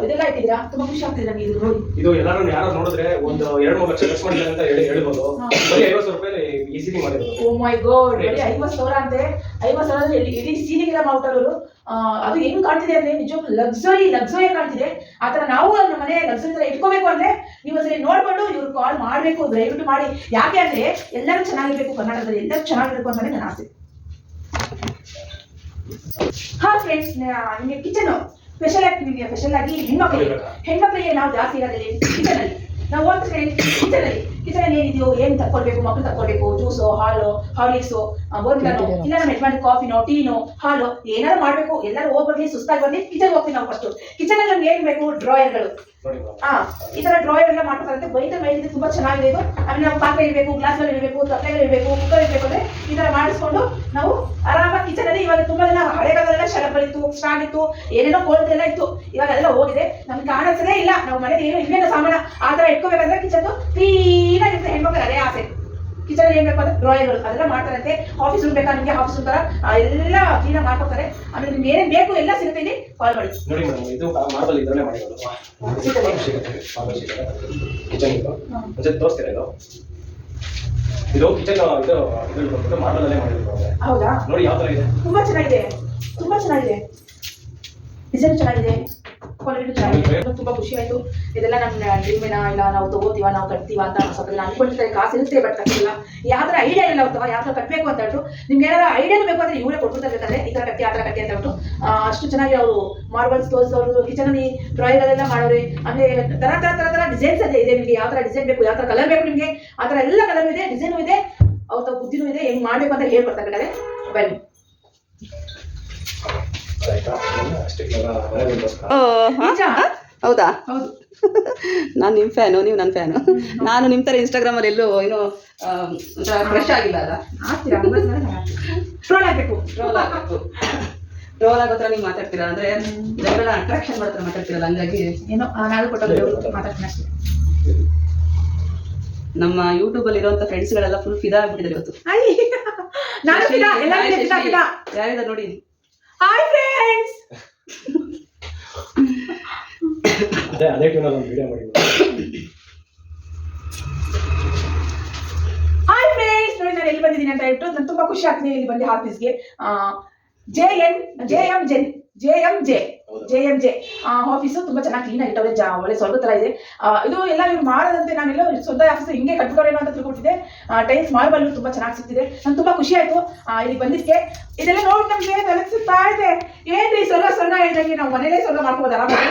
ಇದೆಲ್ಲ ಇಟ್ಟಿದ್ದೀರಾ, ತುಂಬಾ ಖುಷಿ ಆಗ್ತಿದೆ ನಮಗೆ ಇದು ನೋಡಿ. ಇದು ಎಲ್ಲರೂ ಯಾರು ನೋಡಿದ್ರೆ ಒಂದು 2-3 ಲಕ್ಷ ಖರ್ಚು ಮಾಡಿದ್ದಾರೆ ಅಂತ ಹೇಳ್ಬೋದು. ಬರೀ 50 ರೂಪಾಯಿ ಈ ಸೀಲಿಂಗ್ ಮಾಡಿರೋದು. ಓ ಮೈ ಗಾಡ್, ಬರೀ 50,000 ಅಂತೆ. 50,000 ಇಡೀ ಸೀಲಿಂಗ್ ಎಲ್ಲ ಮಾಡ್ತಾರವರು. ಅದು ಹೆಂಗ್ ಕಾಣ್ತಿದೆ ಅಂದ್ರೆ ನಿಜಕ್ಕೂ ಲಕ್ಸುರಿ ಕಾಣ್ತಿದೆ. ಆತರ ನಾವು ನಮ್ಮ ಮನೆ ಲಕ್ಸುರಿ ತರ ಇಟ್ಕೋಬೇಕು ಅಂದ್ರೆ ನೀವು ಅದನ್ನ ನೋಡ್ಕೊಂಡು ಇವ್ರು ಕಾಲ್ ಮಾಡ್ಬೇಕು, ದಯವಿಟ್ಟು ಮಾಡಿ. ಯಾಕೆ ಅಂದ್ರೆ ಎಲ್ಲರೂ ಚೆನ್ನಾಗಿರ್ಬೇಕು, ಕರ್ನಾಟಕದಲ್ಲಿ ಎಲ್ಲರೂ ಚೆನ್ನಾಗಿರ್ಬೇಕು ಅಂತಾನೆ ನನ್ನ ಆಸೆ. ಹಾ ಫ್ರೆಂಡ್ಸ್, ನಿಮಗೆ ಕಿಚನ್ ಸ್ಪೆಷಲ್ ಆಗಿ ಹೆಣ್ಮಕ್ಳಿಗೆ ನಾವು ಜಾಸ್ತಿ ಇರೋದಿಲ್ಲ ಕಿಚನ್ ಅಲ್ಲಿ. ನಾವು ಹೋಗ್ತಾರೆ ಕಿಚನ್ ಅಲ್ಲಿ ಏನಿದೆಯೋ, ಏನ್ ತಕ್ಕೊಳ್ಬೇಕು, ಮಕ್ಳು ತಕ್ಕೊಳ್ಬೇಕು, ಜ್ಯೂಸು, ಹಾಲು, ಹಾರ್ಲಿಕ್ಸು, ಬೋರ್ಮಿಲನು, ಇಲ್ಲ ನಮ್ಮ ಯಜಮಾನ್ ಕಾಫಿನೋ, ಟೀನೋ, ಹಾಲು ಏನಾರು ಮಾಡ್ಬೇಕು. ಎಲ್ಲರೂ ಹೋಗ್ಬರ್ಲಿ, ಸುಸ್ತಾಗಿ ಬರ್ಲಿ, ಕಿಚನ್ ಹೋಗ್ತೀವಿ ನಾವು ಫಸ್ಟ್. ಕಿಚನ್ ಅಲ್ಲಿ ನಮ್ಗೆ ಏನ್ ಬೇಕು, ಡ್ರಾಯರ್ಗಳು. ಈ ತರ ಡ್ರಾಯರ್ ಎಲ್ಲ ಮಾಡ್ಕೊತಾರಂತೆ. ಬೈತ ಮೈಲಿದೆ, ತುಂಬಾ ಚೆನ್ನಾಗಿದೆ ಇದು. ಆಮೇಲೆ ನಾವು ಪಾತ್ರೆ ಇರಬೇಕು, ಗ್ಲಾಸ್ಗಳು ಇರಬೇಕು, ತಪ್ಪಲೆಗಳು ಇರಬೇಕು, ಕುಕ್ಕರ್ ಇರಬೇಕು. ಅಂದ್ರೆ ಈ ತರ ಮಾಡಿಸ್ಕೊಂಡು ನಾವು ಆರಾಮಾಗಿ ಕಿಚನ್ ಅಲ್ಲಿ. ಇವಾಗ ತುಂಬಾ ಜನ ಹಳೆ ಕಾಲದಲ್ಲ ಶರಬರ್ ಇತ್ತು, ಸ್ಟಾಂಡ್ ಇತ್ತು, ಏನೇನೋ ಕೋಲ್ಡ್ ಎಲ್ಲ ಇತ್ತು. ಇವಾಗ ಅದೆಲ್ಲ ಹೋಗಿದೆ, ನಮ್ಗೆ ಕಾಣಿಸದೇ ಇಲ್ಲ. ನಾವು ಮನೇಲಿ ಏನು ಇಲ್ವೇನೋ ಸಾಮಾನ ಆ ತರ ಇಟ್ಕೋಬೇಕಂದ್ರೆ ಕಿಚನ್ ಕ್ಲೀನ್ ಆಗಿರುತ್ತೆ. ಹೆಣ್ಮಕ್ಳು ಅದೇ ಆಸೆ. ಕಿಚನ್ ಏನ್ ಬೇಕು ಅಂದ್ರೆ ಡ್ರಾಯರ್ಗಳು ಅದೆಲ್ಲ ಮಾಡ್ತಾರಂತೆ. ಆಫೀಸ್ ರೂಮ್ ಬೇಕಾ ನಿಮ್ಗೆ, ಆಫೀಸ್ ರೂಮ್ ತರ ಎಲ್ಲ ಕ್ಲೀನ್ ಮಾಡ್ಕೊಡ್ತಾರೆ. ಆಮೇಲೆ ನಿಮ್ಗೆ ಏನೇನ್ ಬೇಕು ಎಲ್ಲ ಸಿಗುತ್ತೆ, ಇಲ್ಲಿ ಕಾಲ್ ಮಾಡಿ. ನೋಡಿ ಮೇಡಮ್, ಇದು ಮಾರ್ಬಲ್ ಇದರಲ್ಲೇ ಮಾಡಿರೋದು. ಕಿಚನ್ ಇದು ಒಂದ್ಸತಿ ತೋರಿಸ್ತೀರಾ? ಇದು ಕಿಚನ್ ಇದು ಮಾರ್ಬಲ್ ಅಲ್ಲೇ ಮಾಡಿರೋದು. ಹೌದಾ? ನೋಡಿ ಯಾವ ತರ ಇದೆ, ತುಂಬಾ ಚೆನ್ನಾಗಿದೆ. ಡಿಸೈನ್ ಚೆನ್ನಾಗಿದೆ, ಕ್ವಾಲಿಟಿ ಚೆನ್ನಾಗಿದೆ. ತುಂಬಾ ಖುಷಿ ಆಯ್ತು. ಇದೆಲ್ಲ ನಮ್ಮ ಡ್ರೀಮೇನ, ಇಲ್ಲ ನಾವು ತಗೋತೀವ, ನಾವು ಕಟ್ತೀವ ಅಂತ ಸ್ವಲ್ಪ ಜನ ಅನ್ಕೊಂಡಿರ್ತಾರೆ. ಕಾಸು ಇರುತ್ತೆ ಬಟ್ ಕಟ್ಟಿಲ್ಲ. ಯಾವ ತರ ಐಡಿಯಾ ಇಲ್ಲ ಅಥವಾ ಯಾವ ತರ ಕಟ್ಟಬೇಕು ಅಂತ ಹೇಳ್ಬಿಟ್ಟು ನಿಮ್ಗೆ ಏನಾದ್ರು ಐಡಿಯಾನು ಬೇಕು ಅಂದ್ರೆ ಇವರೇ ಕೊಟ್ಬಿಡ್ತಾರೆ. ಬೇಕಾದ್ರೆ ಈ ತರ ಕಟ್ಟಿ ಆ ತರ ಕಟ್ಟಿ ಅಂತ ಹೇಳ್ಬಿಟ್ಟು ಅಷ್ಟು ಚೆನ್ನಾಗಿ ಅವರು ಮಾರ್ಬಲ್ಸ್ ತೋರಿಸೋರು, ಕಿಚನ್ ಅಲ್ಲಿ ಡ್ರಾಯಿಂಗ್ ಮಾಡೋರೆ. ಆಮೇಲೆ ತರ ಡಿಸೈನ್ಸ್ ಅದೇ ಇದೆ. ನಿಮ್ಗೆ ಯಾವ ತರ ಡಿಸೈನ್ ಬೇಕು, ಯಾವ ತರ ಕಲರ್ ಬೇಕು ನಿಮ್ಗೆ, ಆ ತರ ಎಲ್ಲ ಕಲರ್ ಇದೆ, ಡಿಸೈನು ಇದೆ, ಅವ್ರ ಬುದ್ಧಿನೂ ಇದೆ, ಹೆಂಗ್ ಮಾಡ್ಬೇಕು ಅಂತ ಹೇಳ್ಕೊಡ್ತಾರೆ. ಬನ್ನಿ. ಹೌದಾ? ಹೌದು. ನಾನು ನಿಮ್ಮ ಫ್ಯಾನು, ನೀವು ನನ್ನ ಫ್ಯಾನು. ನಾನು ನಿಮ್ಮ ಥರ ಇನ್ಸ್ಟಾಗ್ರಾಮಲ್ಲಿ ಎಲ್ಲೋ ಏನೋ ಫ್ರೆಶ್ ಆಗಿಲ್ಲ ಅಲ್ಲ, ಟ್ರೋಲ್ ಆಗಬೇಕು. ಟ್ರೋಲ್ ಆಗೋ ಥರ ನೀವು ಮಾತಾಡ್ತೀರಾ ಅಂದ್ರೆ ಜನರೆಲ್ಲ ಅಟ್ರಾಕ್ಷನ್ ಮಾಡ್ತಾರೆ ಮಾತಾಡ್ತೀರಲ್ಲ, ಹಂಗಾಗಿ ಏನೋ ನಾನು ಕೊಟ್ಟೋದು ಮಾತಾಡ್ತೀನಿ ಅಷ್ಟೇ. ನಮ್ಮ ಯೂಟ್ಯೂಬ್ ಅಲ್ಲಿ ಇರುವಂತ ಫ್ರೆಂಡ್ಸ್ ಗಳೆಲ್ಲ ಫುಲ್ ಫಿದಾ ಆಗ್ಬಿಟ್ಟಿದ್ದಾರೆ ಇವತ್ತು. ಯಾರಿದ್ದಾರೆ ನೋಡಿ. Hi friends. ಅದೇ ಟ್ಯೂನ್ ಅಲ್ಲಿ ಒಂದು ವಿಡಿಯೋ ಮಾಡಿದ್ವಿ. ಹಾಯ್ ಫ್ರೆಂಡ್ಸ್, ನೋಡಿ ನಾನು ಎಲ್ಲಿ ಬಂದಿದ್ದೀನಿ ಅಂತ ಹೇಳ್ಬಿಟ್ಟು ನಾನು ತುಂಬಾ ಖುಷಿ ಆಗ್ತೀನಿ ಇಲ್ಲಿ ಬಂದು ಆಫೀಸ್ಗೆ. JMJ ಆಫೀಸು ತುಂಬಾ ಚೆನ್ನಾಗಿ ಕ್ಲೀನ್ ಆಗಿಟ್ಟವ್ರೆ. ಒಳ್ಳೆ ಸ್ವಲ್ಪ ತರ ಇದೆ. ಇದು ಎಲ್ಲ ಇವ್ರು ಮಾರದಂತೆ ನಾನೆಲ್ಲ ಸ್ವಂತ ಆಫೀಸ್ ಹಿಂಗೆ ಕಟ್ಬಿಟ್ಟವ್ರೇನೋ ಅಂತ ತಿಳ್ಕೊಟ್ಟಿದ್ದೆ. ಟೈಲ್ಸ್ ಮಾರ್ಬಲ್ ತುಂಬಾ ಚೆನ್ನಾಗಿ ಸಿಗ್ತಿದೆ. ನಂಗೆ ತುಂಬಾ ಖುಷಿ ಆಯ್ತು ಇಲ್ಲಿ ಬಂದಿದ್ದಕ್ಕೆ. ಇದೆಲ್ಲ ನೋಡಿ ನಮ್ಗೆ ತಲೆಸಿಸ್ತಾ ಇದೆ. ಏನ್ರಿ ಸ್ವರ್ಗ ಹೇಳಿದಂಗೆ ನಾವು ಮನೇಲೇ ಸ್ವರ್ಗ ಮಾಡ್ಕೋಬೋದು ಆರಾಮಾಗಿ.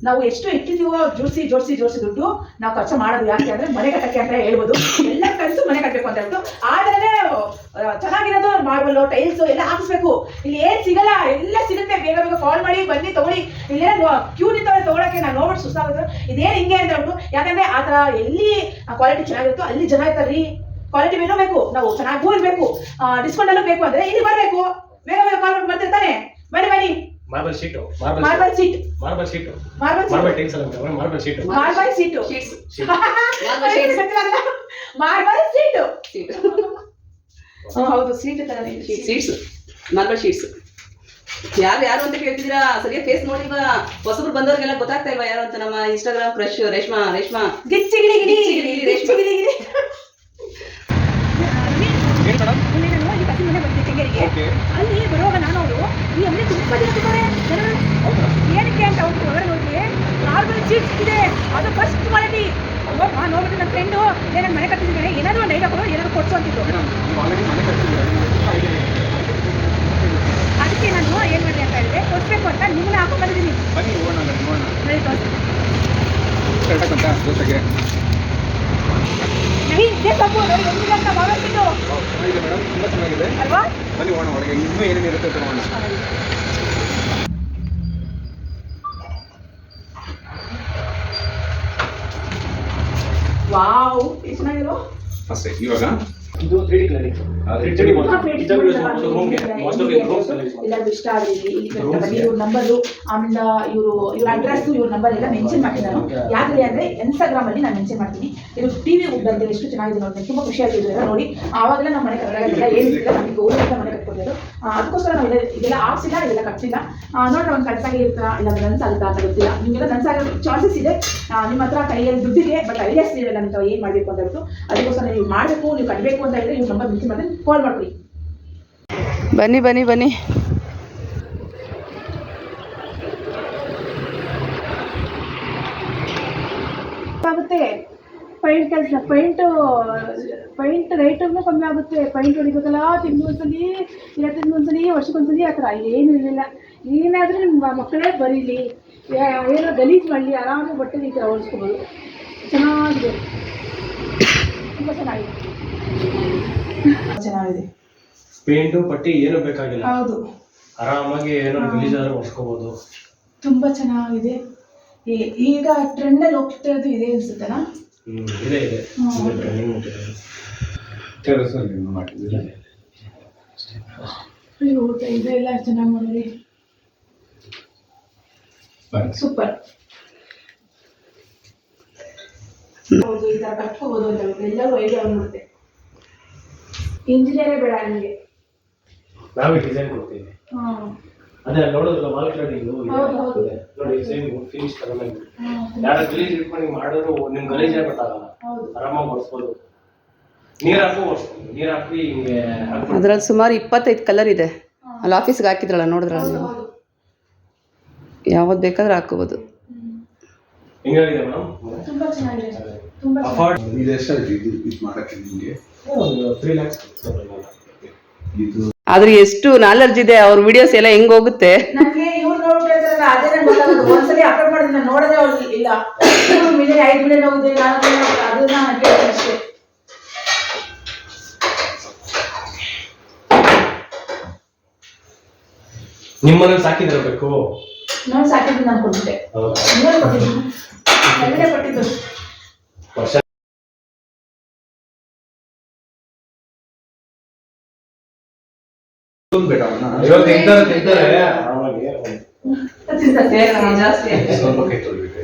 ನಾವು ಎಷ್ಟು ಇಟ್ಟಿದ್ದೀವೋ ಜೋಡಿಸಿ ದುಡ್ಡು ನಾವು ಖರ್ಚು ಮಾಡೋದು ಯಾಕೆ ಅಂದ್ರೆ ಮನೆ ಕಟ್ಟಕ್ಕೆ ಅಂತ ಹೇಳ್ಬೋದು. ಎಲ್ಲ ಕನಸು ಮನೆ ಕಟ್ಟಬೇಕು ಅಂತ ಹೇಳ್ಬಿಟ್ಟು. ಆದ್ರೆ ಚೆನ್ನಾಗಿರೋದು ಮಾರ್ಬಲ್, ಟೈಲ್ಸ್ ಎಲ್ಲ ಹಾಕಿಸ್ಬೇಕು. ಇಲ್ಲಿ ಏನ್ ಸಿಗಲ್ಲ, ಎಲ್ಲ ಸಿಗುತ್ತೆ. ಬೇಗ ಕಾಲ್ ಮಾಡಿ ಬನ್ನಿ ತಗೊಳ್ಳಿ. ಇಲ್ಲೇನೋ ಕ್ಯೂ ನಿಂತವ್ರೆ ತಗೊಳಕ್ಕೆ. ನಾನು ನೋಡ್ಬಿಟ್ಟು ಸುಸ್ತಾಗೋದು ಇದೇನ್ ಹಿಂಗೆ ಅಂತ ಹೇಳ್ಬಿಟ್ಟು. ಯಾಕಂದ್ರೆ ಆ ತರ ಎಲ್ಲಿ ಕ್ವಾಲಿಟಿ ಚೆನ್ನಾಗಿರುತ್ತೋ ಅಲ್ಲಿ ಜನ ಇರ್ತಾರ್ರಿ. ಕ್ವಾಲಿಟಿ ಬೇನೂ ಬೇಕು, ನಾವು ಚೆನ್ನಾಗೂ ಇರ್ಬೇಕು, ಡಿಸ್ಕೌಂಟ್ ಅಲ್ಲೂ ಬೇಕು ಅಂದ್ರೆ ಇಲ್ಲಿ ಬರ್ಬೇಕು. ಬೇಗ ಕಾಲ್ ಮಾಡಿ ಬರ್ತಿರ್ತಾನೆ. ಬನ್ನಿ. ಮಾರ್ಬಲ್ ಸೀಟ್ ಹೌದು, ಸೀಟ್ ಸೀಟ್ಸ್, ಮಾರ್ಬಲ್ ಶೀಟ್ಸ್. ಯಾರು ಅಂತ ಕೇಳ್ತಿದ್ದೀರಾ? ಸರಿಯಾಗಿ ಫೇಸ್ ನೋಡಿ. ಈಗ ಹೊಸಬ್ರು ಬಂದವ್ರಿಗೆಲ್ಲ ಗೊತ್ತಾಗ್ತಾ ಇಲ್ವಾ ಯಾರು ಅಂತ? ನಮ್ಮ ಇನ್ಸ್ಟಾಗ್ರಾಮ್ ಕ್ರಶ್ ರೇಷ್ಮಾ ಅಲ್ಲಿ ಬರುವಾಗ ನಾನು ಅವರು ಈ ಅಂಗಡಿ ತುಂಬಾ ಜನ ಸಿಗ್ತಾರೆ. ಏನಕ್ಕೆ ಅಂತ ಅವ್ರು ಹೊರಗೆ ನೋಡಿದ್ರೆ ಮಾರ್ಬಲ್ ಶೀಟ್ಸ್ ಇದೆ, ಅದು ಫಸ್ಟ್ ಕ್ವಾಲಿಟಿ. ನೋಡ್ಬಿಟ್ಟು ನನ್ನ ಫ್ರೆಂಡು ನಾನು ಮನೆ ಕಟ್ಟಿದ್ದೀನಿ ಏನಾದರೂ ಒಂದು ಐಡಿಯಾ ಕೊಡು ಏನಾದರೂ ಕೊಡ್ಸು ಅಂತಿದ್ದು. ಅದಕ್ಕೆ ನಾನು ಏನು ಮಾಡಿದೆ ಅಂತ ಹೇಳಿದ್ರೆ ಕೊಡಿಸ್ಬೇಕು ಅಂತ ನಿಮ್ಮನ್ನ ಹಾಕೊಂಡು ಬಂದಿದ್ದೀನಿ. ನೋಡಿ ತೋರಿಸಿ ನವೀನ್ ಇದೇ ಸೊಪ್ಪು ನೋಡಿ ಒಂದಿಲ್ಲ ಅಂತ ಮಾವಿನದ್ದು ಅಲ್ವಾ? ಬನ್ನಿ ಹೋಗೋಣ ಒಳಗೆ, ಇನ್ನೂ ಏನೇನಿರುತ್ತೆ ಅಂತ ನೋಡೋಣ. ವಾವ್ ಎಷ್ಟು ಚೆನ್ನಾಗಿರೋ ಅಷ್ಟೇ. ಇವಾಗ ಇದು 3D ಕ್ಲಿನಿಕ್. ಎಲ್ಲರಿಗೂ ಇಷ್ಟ ಆಗಿದೆ. ಇಲ್ಲಿ ಇವ್ರ ನಂಬರು ಆಮೇಲೆ ಇವ್ರ ಅಡ್ರೆಸ್ ಇವ್ರ ನಂಬರ್ ಎಲ್ಲ ಮೆನ್ಷನ್ ಮಾಡ್ತೀನಿ ನಾನು. ಯಾಕಂದ್ರೆ ಅಂದ್ರೆ ಇನ್ಸ್ಟಾಗ್ರಾಮ್ ಅಲ್ಲಿ ನಾನು ಮೆನ್ಷನ್ ಮಾಡ್ತೀನಿ. ಇದು ಟಿವಿ ವುಡ್ ಅಂತ ಎಷ್ಟು ಚೆನ್ನಾಗಿದೆ ನೋಡಿ, ತುಂಬಾ ಖುಷಿಯಾಗಿದ್ರು ನೋಡಿ. ಆವಾಗಲೇ ನಮ್ಮ ಮನೆ ಕಟ್ಟೋದಿಲ್ಲ ಏನಿಲ್ಲ, ನಮಗೆ ಗೌರವದಿಂದ ಮನೆ ಕಟ್ಕೊಡೋದು. ಅದಕ್ಕೋಸ್ಕರ ನಾವು ಇದೆಲ್ಲ ಆಪ್ಸಿಲ್ಲ, ಇದೆಲ್ಲ ಕಟ್ಟಿಲ್ಲ. ನೋಡ್ರಿ ಒಂದು ಕಟ್ಟಾಗಿ ಇರ್ತಾ ಇಲ್ಲ ನನ್ಸಾಗುತ್ತಾ ಅಂತ ಗೊತ್ತಿಲ್ಲ. ನಿಮಗೆಲ್ಲ ನನ್ಸಾಗೋ ಚಾನ್ಸಸ್ ಇದೆ. ನಿಮ್ಮ ಹತ್ರ ಕೈಯಲ್ಲಿ ದುಡ್ಡಿದೆ, ಬಟ್ ಐಡಿಯಾಸ್ ಇರಲ್ಲ ಅಂತ ಏನ್ ಮಾಡ್ಬೇಕು ಅಂತ ಹೇಳ್ಬಿಟ್ಟು. ಅದಕ್ಕೋಸ್ಕರ ನೀವು ಮಾಡಬೇಕು, ನೀವು ಕಟ್ಟಬೇಕು ಅಂತ ಹೇಳಿದ್ರೆ ಇವ್ರ ನಂಬರ್ ಮೆನ್ಷನ್ ಮಾಡಿ ಕಾಲ್ ಮಾಡ್ಬಿಡಿ. ಬನ್ನಿ ಬನ್ನಿ ಬನ್ನಿ. ಆಗುತ್ತೆ ಪೈಂಟ್ ಕೆಲಸ, ಪೈಂಟ್ ರೇಟನ್ನು ಕಮ್ಮಿ ಆಗುತ್ತೆ. ಪೈಂಟ್ ಹೊಡಿಬೇಕಲ್ಲ ತಿಂಗಳೊಂದ್ಸಲಿ, ಇಲ್ಲ ತಿಂಗಳೊಂದ್ಸಲಿ, ವರ್ಷಕ್ಕೊಂದ್ಸಲಿ ಆ ಥರ ಏನು ಇರಲಿಲ್ಲ. ಏನಾದರೂ ನಿಮ್ಮ ಮಕ್ಕಳೇ ಬರೀಲಿ, ಏನೋ ಗಲೀಜು ಮಾಡಲಿ, ಆರಾಮಾಗಿ ಬಟ್ಟೆ ಈ ಥರ ಹೊಲಿಸ್ಕೋಬೋದು. ಚೆನ್ನಾಗಿದೆ, ತುಂಬ ಚೆನ್ನಾಗಿದೆ. ಪೇಂಟು ಪಟ್ಟಿ ಏನು ಬೇಕಾಗಿಲ್ಲ, ಹೌದು ಆರಾಮಾಗಿ ಏನೋ ಗಲೀಜಾದ್ರೆ ಒರ್ಸ್ಕೋಬಹುದು. ತುಂಬಾ ಚೆನ್ನಾಗಿದೆ. ಈಗ ಟ್ರೆಂಡ್ ಅಲ್ಲಿ ಹೋಗ್ತಾ ಇರೋದು ಇದೆ ಅನ್ಸುತ್ತಲ್ಲ. ಇದೆ ಇದೆಲ್ಲ ಚೆನ್ನಾಗಿ ಮಾಡಿದ್ರಿ, ಸೂಪರ್. ಹೌದು, ಈ ತರ ಕಟ್ಕೋಬಹುದು ಅಂತ ಎಲ್ಲರೂ ಐಡಿಯಾ ಬಂದ್ಬಿಡುತ್ತೆ. ಇಂಜಿನಿಯರೇ ಬೇಡ ನಿಮಗೆ, ನಾವೇ ಡಿಸೈನ್ ಕೊಡ್ತೀವಿ. ಅದೇ ನೋಡೋದಿಲ್ಲ ವಾಲ್ ಕ್ಲಾಡಿಂಗ್ ನೋಡಿ, ಸೇಮ್ ಫಿನಿಶ್ ತಗೊಂಡು ಯಾರ ಗಲೀಜ್ ಇಟ್ಕೊಂಡು ಮಾಡಿದ್ರು ನಿಮ್ ಗಲೀಜೇ ಗೊತ್ತಾಗಲ್ಲ, ಆರಾಮಾಗಿ ಒರೆಸ್ಬೋದು. ನೀರ್ ಹಾಕಿ ಒರೆಸ್ಬೋದು, ನೀರ್ ಹಾಕಿ ಹಿಂಗೆ ಅದ್ರಲ್ಲಿ ಸುಮಾರು 25 ಕಲರ್ ಇದೆ. ಅಲ್ಲಿ ಆಫೀಸ್ಗೆ ಹಾಕಿದ್ರಲ್ಲ, ನೋಡಿದ್ರಲ್ಲ ನೀವು, ಯಾವ್ದು ಬೇಕಾದ್ರೆ ಹಾಕೋಬಹುದು. ಹೆಂಗಾಗಿದೆ ಮೇಡಮ್? ತುಂಬಾ ಚೆನ್ನಾಗಿದೆ, ತುಂಬಾ ಅಫೋರ್ಡ್. ಇದು ಎಷ್ಟಾಯ್ತು ಇದು ಮಾಡಕ್ಕೆ ನಿಮಗೆ? 3 lakhs. ಇದು ಆದ್ರೆ ಎಷ್ಟು ನಾಲೆಡ್ಜ್ ಇದೆ ಅವ್ರ ವಿಡಿಯೋಸ್ ಎಲ್ಲ ಹೆಂಗ್ ಹೋಗುತ್ತೆ. ನನಗೆ ಇವ್ರು ನೋಡ್ಬಿಟ್ಟಿರ್ತಾರಲ್ಲ, ಅದೇ ನಂಗೆ ಗೊತ್ತಾಗೋದು. ಒಂದ್ಸಲಿ ಅಪ್ಲೋಡ್ ಮಾಡಿದ್ರೆ ನಾನು ನೋಡೋದೇ ಇಲ್ಲ. 5 ಮಿಲಿಯನ್ ಹೋಗಿದೆ, 4 ಮಿಲಿಯನ್ ಹೋಗಿದೆ, ಅದನ್ನ ನಾನು ಕೇಳ್ತೀನಿ ಅಷ್ಟೇ. ನಿಮ್ಮನ್ನ ಸಾಕಿದಿರಬೇಕು. ನಾನು ಸಾಕಿದ್ದು ನಾನು ಕೊಟ್ಟಿದ್ದೆ, ಇನ್ನೊಂದು ಕೊಟ್ಟಿದ್ದೀನಿ, ಎರಡನೇ ಕೊಟ್ಟಿದ್ದು. ವರ್ಷ ಇವತ್ತು ತಿಂತಾರೆ ಆರಾಮಾಗಿ. ಜಾಸ್ತಿ ಸ್ವಲ್ಪ ಕೈ ತೊಳ್ಬೇಕು.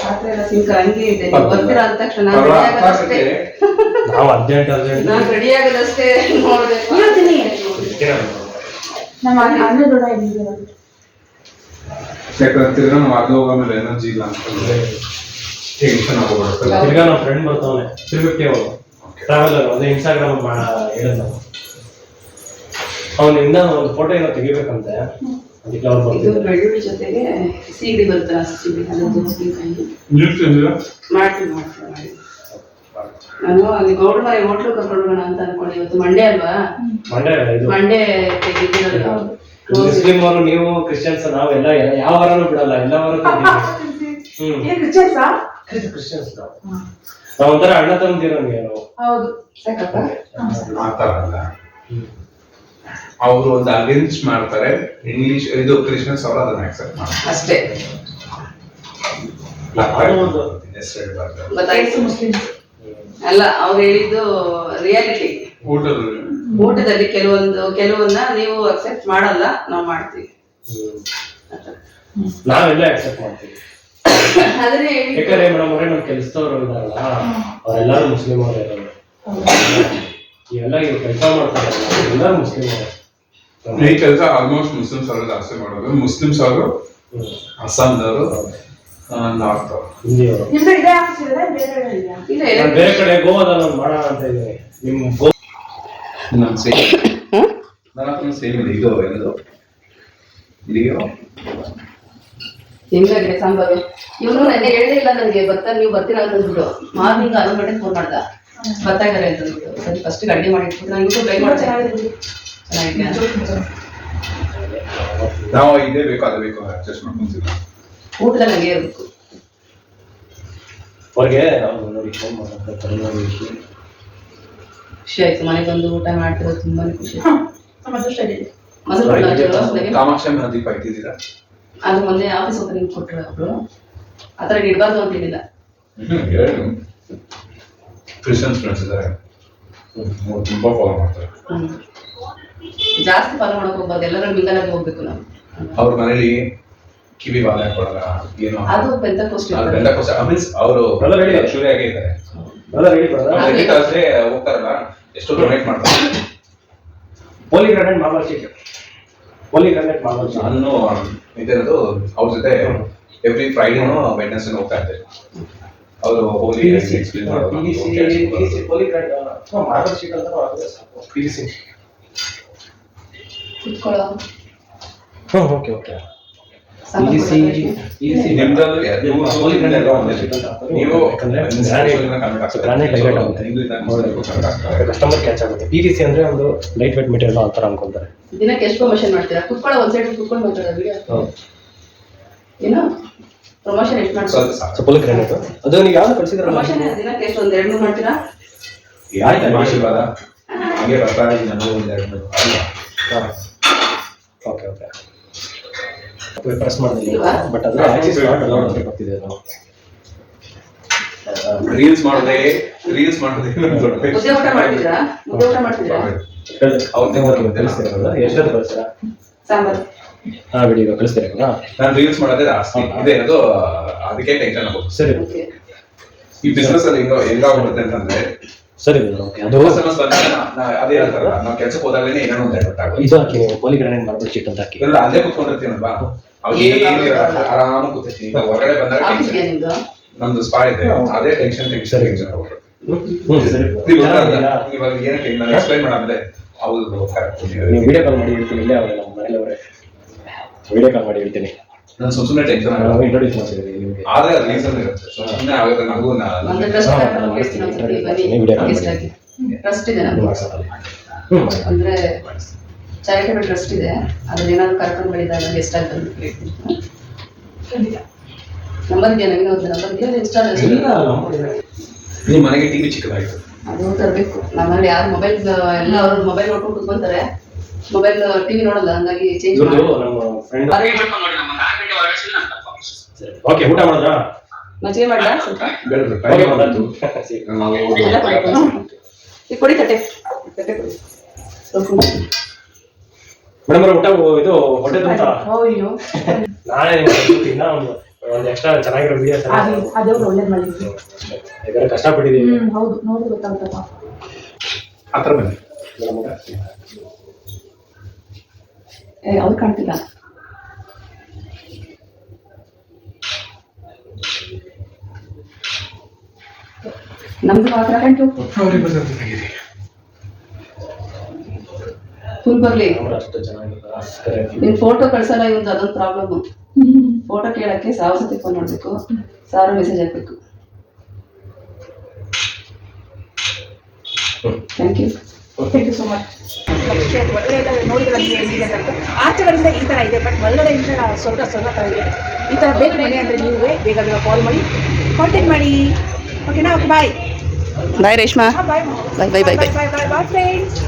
ಪಾತ್ರೆ ಎಲ್ಲ ಸಿಂಕ್ ಹಂಗೆ ಇದೆ. ನೀವು ಬರ್ತೀರಾ ಅಂದ ತಕ್ಷಣ ನಾನು ನಾವು ಅರ್ಜೆಂಟ್ ರೆಡಿ ಆಗೋದಷ್ಟೇ ನೋಡ್ಬೇಕು. ಹೇಳ್ತೀನಿ, ನಮ್ಮ ಅಣ್ಣ ದೊಡ್ಡ ಇದ್ದೀವಿ. ಯಾಕಂತಿದ್ರೆ ನಾವು ಅದು ಹೋಗೋಮೇಲೆ ಎನರ್ಜಿ ಇಲ್ಲ ಅಂತಂದ್ರೆ ಟೆನ್ಷನ್ ಆಗೋಗ್ಬಿಡುತ್ತೆ. ತಿರ್ಗಾ ನಮ್ಮ ಫ್ರೆಂಡ್ ಬರ್ತಾವನೆ ತಿರುಗಕ್ಕೆ ಅವನು ಟ್ರಾವೆಲರ್, ಅದೇ ಇನ್ಸ್ಟಾಗ್ರಾಮ್ ಹೇಳಿದ ಅವನಿಂದ ಒಂದು ಫೋಟೋ ಏನೋ ತೆಗಿಬೇಕಂತೆ, ಅದಕ್ಕೆ ಅವ್ರು ಇದು ಬರ್ತಿದ್ದಾರೆ. ಬೆಳ್ಳುಳ್ಳಿ ಜೊತೆಗೆ ಸೀಗಡಿ ಬರುತ್ತಲ್ಲ, ಸಿಗಡಿ ಅದೊಂದು ಮಾಡ್ತೀನಿ. ನಾನು ಅಲ್ಲಿ ಗೌಡ್ಮನೆ ಹೋಟ್ಲು ಕರ್ಕೊಂಡು ಹೋಗೋಣ ಅಂತ ಅನ್ಕೊಂಡು. ಇವತ್ತು ಮಂಡೇ ಅಲ್ವಾ? ಮಂಡೇ ತೆಗಿದಿರೋದು. ಮುಸ್ಲಿಂ ಅವರು, ನೀವು ಕ್ರಿಶ್ಚಿಯನ್ಸ್, ನಾವೆಲ್ಲ ಯಾವ ವಾರನೂ ಬಿಡಲ್ಲ, ಎಲ್ಲ ವಾರ ಕ್ರಿಶ್ಚಿಯನ್ಸ್ ನಾವು ಒಂಥರ ಅಣ್ಣ ತಮ್ಮದಿರಂಗೆ ನಾವು. ಹೌದು, ಸಾಕಪ್ಪ. ಮಾತಾಡಲ್ಲ ಅವರು, ಒಂದು ಅಗೇನ್ಸ್ ಮಾಡ್ತಾರೆ. ಇಂಗ್ಲಿಷ್ ಇದು ಕ್ರಿಶ್ಚಿಯನ್ಸ್ ಅವರು ಅದನ್ನ ಆಕ್ಸೆಪ್ಟ್ ಮಾಡ್ತಾರೆ ಅಷ್ಟೇ. ಅಲ್ಲ, ಅವ್ರು ಹೇಳಿದ್ದು ರಿಯಾಲಿಟಿ. ಊಟದಲ್ಲಿ ಕೆಲವೊಂದನ್ನ ನೀವು ಅಕ್ಸೆಪ್ಟ್ ಮಾಡಲ್ಲ, ನಾವು ಮಾಡ್ತೀವಿ. ನಾವೆಲ್ಲ ಅಕ್ಸೆಪ್ಟ್ ಮಾಡ್ತೀವಿ. ಅದನ್ನೇ ಯಾಕಂದ್ರೆ ಮೇಡಮ್ ಅವರೇ ನಮ್ಮ ಕೆಲಸದವ್ರು ಇದಾರಲ್ಲ, ಅವರೆಲ್ಲರೂ ಮುಸ್ಲಿಂ ಅವರೇ ಇರೋದು. ಇವೆಲ್ಲ ಇವ್ರು ಕೆಲಸ ಮಾಡ್ತಾರೆ, ಎಲ್ಲರೂ ಮುಸ್ಲಿಂ ಅವರೇ. ಈ ಕೆಲಸ ಆಲ್ಮೋಸ್ಟ್ ಮುಸ್ಲಿಮ್ಸ್ ಅವರು ಜಾಸ್ತಿ ಮಾಡೋದು. ಮುಸ್ಲಿಮ್ಸ್ ಅವರು, ಅಸ್ಸಾಂದವರು, ನಾರ್ತ್ ಅವರು, ಹಿಂದಿಯವರು. ನಿಮ್ದು ಇದೇ ಆಫೀಸ್ ಇರೋದಾ ಬೇರೆ ಕಡೆ ಇದೆಯಾ? ನಾನು ಬೇರೆ ಕಡೆ ಗೋವಾದಲ್ಲಿ ಒಂದು ಮಾಡೋಣ ಅಂತ ಇದ್ದೀನಿ. ನಿಮ್ಮ ನಾನು ಸೇಮ್ ನನ್ನ ಸೇಮ್ ಇದೆ. ಇದು ಏನದು ಇದೆಯೋ ಹೆಂಗಾಗಿದೆ ಸಾಂಬಾರು. ಇವನು ನೆನ್ನೆ ಹೇಳೇ ಇಲ್ಲ ನನಗೆ ಬರ್ತಾರೆ, ನೀವು ಬರ್ತೀರಾ ಅಂತ ಅಂದ್ಬಿಟ್ಟು. ಮಾರ್ನಿಂಗ್ 11 ಗಂಟೆಗೆ ಫೋನ್ ಮಾಡ್ದ, ಬರ್ತಾ ಇದಾರೆ ಅಂತ ಅಂದ್ಬಿಟ್ಟು. ಸರಿ ಫಸ್ಟ್ ಅಡುಗೆ ಮಾಡಿ ಇಟ್ಬಿಟ್ಟು ನಾನು ಯೂಟ್ಯೂಬ್ ಟ್ರೈ ಮಾಡ್ದೆ. ಚೆನ್ನಾಗಿದೆ. ನಾವು ಇದೇ ಬೇಕು ಅದು ಬೇಕು ಅಡ್ಜಸ್ಟ್ ಮಾಡ್ಕೊಂತೀವಿ. ಊಟದಲ್ಲಿ ಹಂಗೆ ಇರಬೇಕು. ಅವ್ರಿಗೆ ನಾವು ನೋಡಿ ಫೋನ್ ಮಾಡ್ತಾರೆ, ಖುಷಿ ಆಯ್ತು. ಮನೆಗೆ ಬಂದು ಊಟ ಮಾಡ್ತಿರೋದು ತುಂಬಾನೇ ಖುಷಿ ಆಯ್ತು. ನಮ್ಮ ಅದೃಷ್ಟ ಇದೆ. ಮೊಸರು ಕಾಮಾಕ್ಷ ದೀಪ ಇಟ್ಟಿದ್ದೀರಾ? ಅದು ಮೊನ್ನೆ ಆಫೀಸ್ ಓಪನಿಂಗ್ ಕೊಟ್ಟರು ಅವರು. ಆ ಥರ ಇಡಬಾರ್ದು ಅಂತ ಹೇಳಿಲ್ಲ. ಹೇಳಿ ಕ್ರಿಶ್ಚಿಯನ್ಸ್ ಫ್ರೆಂಡ್ಸ್ ಇದ್ದಾರೆ, ತುಂಬಾ ಫಾಲೋ ಮಾಡ್ತಾರೆ. ಜಾಸ್ತಿ ಫಾಲೋ ಮಾಡಕ್ ಹೋಗ್ಬಾರ್ದು, ಎಲ್ಲರೂ ಮಿಂಗಲ್ ಆಗಿ ಹೋಗ್ಬೇಕು ನಾವು. ಅವ್ರ ಮನೇಲಿ ಕಿವಿ ಬಾಲ ಹಾಕೊಡಲ್ಲ ಏನೋ. ಅದು ಪೆಂತಕೋಸ್ಟ್ ಮೀನ್ಸ್ ಅವರು ಶುರುವಾಗೇ ಇದ್ದಾರೆ. ಆದ್ರೆ ಹೋಗ್ತಾರಲ್ಲ, ಎಷ್ಟು ಡೊನೇಟ್ ಮಾಡ್ತಾರೆ. Poly granite marble sheet, poly granite marble sheet. ನಾನು ಇದಿರೋದು ಅವ್ರ ಜೊತೆ ಎವ್ರಿ ಫ್ರೈಡೇನೋ ವೆಡ್ನೆಸ್ಡೇ ಹೋಗ್ತಾ ಇದ್ದೆ. ಅವರು ಹೋಲಿ ಎಕ್ಸ್ಪ್ಲೇನ್ ಮಾಡೋದು. ಪೋಲಿ ಗ್ರಾನೇಟ್ ಮಾರ್ಬಲ್ ಶೀಟ್ ಅಂತ ಪಿವಿಸಿ. ಕುತ್ಕೊಳ್ಳೋ ಓಕೆ ಓಕೆ. ಕಸ್ಟಮರ್ ಕ್ಯಾಚ್ ಆಗುತ್ತೆ. PVC ಅಂದ್ರೆ ಒಂದು ಲೈಟ್ ವೇಟ್ ಮೆಟೀರಿಯಲ್ ಆ ಥರ ಅನ್ಕೊಂತಾರೆ. ದಿನಕ್ಕೆ ಎಷ್ಟು ಪ್ರಮೋಷನ್ ಮಾಡ್ತೀರಾ? ಕುತ್ಕೊಳ್ಳೋ ಒಂದ್ ಸೈಡ್ ಕುತ್ಕೊಂಡು ಮಾತಾಡೋ ವಿಡಿಯೋ ಏನೋ ಪ್ರಮೋಷನ್ ಎಷ್ಟು ಮಾಡ್ತೀರಾ? ಪೋಲಿ ಗ್ರಾನೇಟ್ ಅದು ನೀವು ಯಾವ್ದು ಕಳಿಸಿದ್ರೆ ಪ್ರಮೋಷನ್ ದಿನಕ್ಕೆ ಎಷ್ಟು ಒಂದು 2 ಮಾಡ್ತೀರಾ? ಆಯ್ತು ಆಶೀರ್ವಾದ ಹಂಗೆ ಬರ್ತಾ ಇದ್ದೀನಿ ನನಗೂ ಒಂದು 2 ಓಕೆ ಓಕೆ ಪ್ರೆಸ್ ಮಾಡಿಲ್ಲ, ಬಟ್ ಅದ್ರ ಆಕ್ಸಿಸ್ ಕಾರ್ಡ್ ಅಲೌಡ್ ಅಂತ ಬರ್ತಿದೆ. ನಾವು ರೀಲ್ಸ್ ಮಾಡೋದೇ ಮುದ್ದೆ ಊಟ ಮಾಡ್ತಿದ್ರಾ? ಮುದ್ದೆ ಊಟ ಮಾಡ್ತಿದ್ರಾ? ಕಳಿಸ್ತೀರಾ? ಎಷ್ಟೊತ್ತು ಕಳಿಸ್ತೀರಾ? ಸಾಂಬಾರು ಬಿಡಿ, ಈಗ ಕಳಿಸ್ತೀರಾ? ನಾನು ರೀಲ್ಸ್ ಮಾಡೋದೇ ಜಾಸ್ತಿ ಇದೆ, ಅದು ಅದಕ್ಕೆ ಟೆನ್ಷನ್ ಆಗೋದು. ಸರಿ, ಈ ಬಿಸ್ನೆಸ್ ಅಲ್ಲಿ ಹೆಂಗಾಗ್ಬಿಡುತ್ತೆ ಅಂತಂದ್ರೆ ಸರಿ ಅದು ಅದೇ ಹೇಳ್ತಾರಲ್ಲ, ನಾವು ಕೆಲ್ಸಕ್ಕೆ ಹೋದಾಗಲೇ ಏನೋ ಒಂದು ಎಡವಟ್ ಆಗೋದು. ಇದು ಹಾಕಿ ನೀವು ಪೋಲಿ ಗ್ರಾನೇಟ್ ಮಾರ್ಬಲ್ ಶೀಟ್ ಅಂತ ಹಾಕಿ. ಅಲ್ಲೇ ಕುತ್ಕೊಂಡಿರ್ತೀನಲ್ವಾ, ಆರಾಮ ಕೂತಿರ್ತೀನಿ. ಈಗ ಹೊರಗಡೆ ಬಂದಾಗ ಆಫೀಸ್ಗೆ ನಿಮ್ದು ನಮ್ದು ಸ್ಪಾ ಇದೆ, ಅದೇ ಟೆನ್ಷನ್ ಸರಿ. ಇವಾಗ ಏನಕ್ಕೆ ನಾನು ಎಕ್ಸ್ಪ್ಲೈನ್ ಮಾಡಾದ್ಮೇಲೆ ಹೌದು ಕರೆಕ್ಟ್. ನೀವು ವಿಡಿಯೋ ಕಾಲ್ ಮಾಡಿ ಹೇಳ್ತೀನಿ, ಇಲ್ಲೇ ಅವರೇ ನಮ್ಮ ಮನೇಲಿ ಅವರೇ ವಿಡಿಯೋ ಕಾಲ್ ಮಾಡಿ ಹೇಳ್ತೀನಿ. ನಾನು ಸುಮ್ಮನೆ ಟೆನ್ಷನ್ ನಾವು ಇಂಟ್ರೊಡ್ಯೂಸ್ ಮಾಡ್ತಿದ್ದೀವಿ ನಿಮಗೆ. ಆದ್ರೆ ಅದು ರೀಸನ್ ಇರುತ್ತೆ, ಸುಮ್ಮನೆ ಆಗುತ್ತೆ. ನನಗೂ ಒಂದು ಟ್ರಸ್ಟ್ ಟ್ರಸ್ಟ್ ಇದೆ ನಮ್ದು, ಅಂದ್ರೆ ಚಾರಿಟೇಬಲ್ ಟ್ರಸ್ಟ್ ಇದೆ. ಅದ್ರಲ್ಲಿ ಏನಾದ್ರು ಕರ್ಕೊಂಡು ಬೆಳಿದಾಗ ಗೆಸ್ಟ್ ಆಗಿ ಬಂದು ನಂಬರ್ ಇದೆಯಾ? ನಮಗೆ ಒಂದು ನಂಬರ್ ಇದೆಯಾ? ಇನ್ಸ್ಟಾಲ್ ನಿಮ್ಮ ಮನೆಗೆ ಟಿವಿ ಚಿಕ್ಕದಾಗಿತ್ತು, ಅದು ತರಬೇಕು. ನಮ್ಮಲ್ಲಿ ಯಾರು ಮೊಬೈಲ್ ಎಲ್ಲ ಅವ್ರ ಮೊಬೈಲ್ ನೋಡ್ಕೊಂಡು ಕುತ್ಕೊಂತಾರೆ, ಮೊಬೈಲ್ ಟಿವಿ ನೋಡಲ್ಲ, ಹಂಗಾಗಿ ಚೇಂಜ್ ಮಾಡಿ. ನಮ್ಮ ಫ್ರೆಂಡ್ ಓಕೆ. ಊಟ ಮಾಡಿದ್ರಾ? ಮಜ್ಜಿಗೆ ಮಾಡ್ಲಾ ಸ್ವಲ್ಪ? ಓಕೆ ಮಾಡಾಯ್ತು. ಎಲ್ಲ ಕೊಡಿ, ಈಗ ಕೊಡಿ ತಟ್ಟೆ ಕೊಡಿ. ಮೇಡಮ್ ಊಟ ಇದು ಹೊಟ್ಟೆ ತುಂಬ ಅಯ್ಯೋ, ನಾನೇ ಇನ್ನ ಒಂದು ಎಕ್ಸ್ಟ್ರಾ ಚೆನ್ನಾಗಿರೋ ವಿಡಿಯೋ ಅದೇ ಒಳ್ಳೇದು ಮಾಡಿದ್ವಿ. ಯಾಕಂದ್ರೆ ಕಷ್ಟಪಟ್ಟಿದ್ದೀವಿ. ಹೌದು, ನೋಡಿ ಗೊತ್ತಾಗ್ತಪ್ಪ. ಹತ್ರ ಬನ್ನಿ. ಅವ್ರು ಕಾಣ್ತಿಲ್ಲ. ನಮ್ದು ಮಾತ್ರ ಫುಲ್ ಬರ್ಲಿ. ಅಷ್ಟು ಚೆನ್ನಾಗಿಲ್ಲ. ನಿನ್ ಫೋಟೋ ಕಳ್ಸಲ್ಲ ಇವಂದು, ಅದೊಂದು ಪ್ರಾಬ್ಲಮ್. ಫೋಟೋ ಕೇಳಕ್ಕೆ 1000 ಸತಿ ಫೋನ್ ಮಾಡ್ಬೇಕು, 1000 ಮೆಸೇಜ್ ಹಾಕ್ಬೇಕು. Thank you so much. ಆಚೆಗಳಿಂದ ಈ ಥರ ಇದೆ, ಬಟ್ ಒಳಗಡೆಯಿಂದ ಸ್ವರ್ಗ ತರ ಇದೆ. ಈ ಥರ ಬೇಕು ಮನೆ ಅಂದರೆ ನೀವೇ ಬೇಗ ಬೇಗ ಕಾಲ್ ಮಾಡಿ ಕಾಂಟ್ಯಾಕ್ಟ್ ಮಾಡಿ. ಓಕೆನಾ? ಓಕೆ, ಬಾಯ್ ಬಾಯ್ ರೇಷ್ಮಾ. ಬಾಯ್ ಬಾಯ್ ಬಾಯ್ ಬಾಯ್ ಬಾಯ್ ಬಾಯ್ ಬಾಯ್ ಬಾಯ್ ಫ್ರೆಂಡ್ಸ್.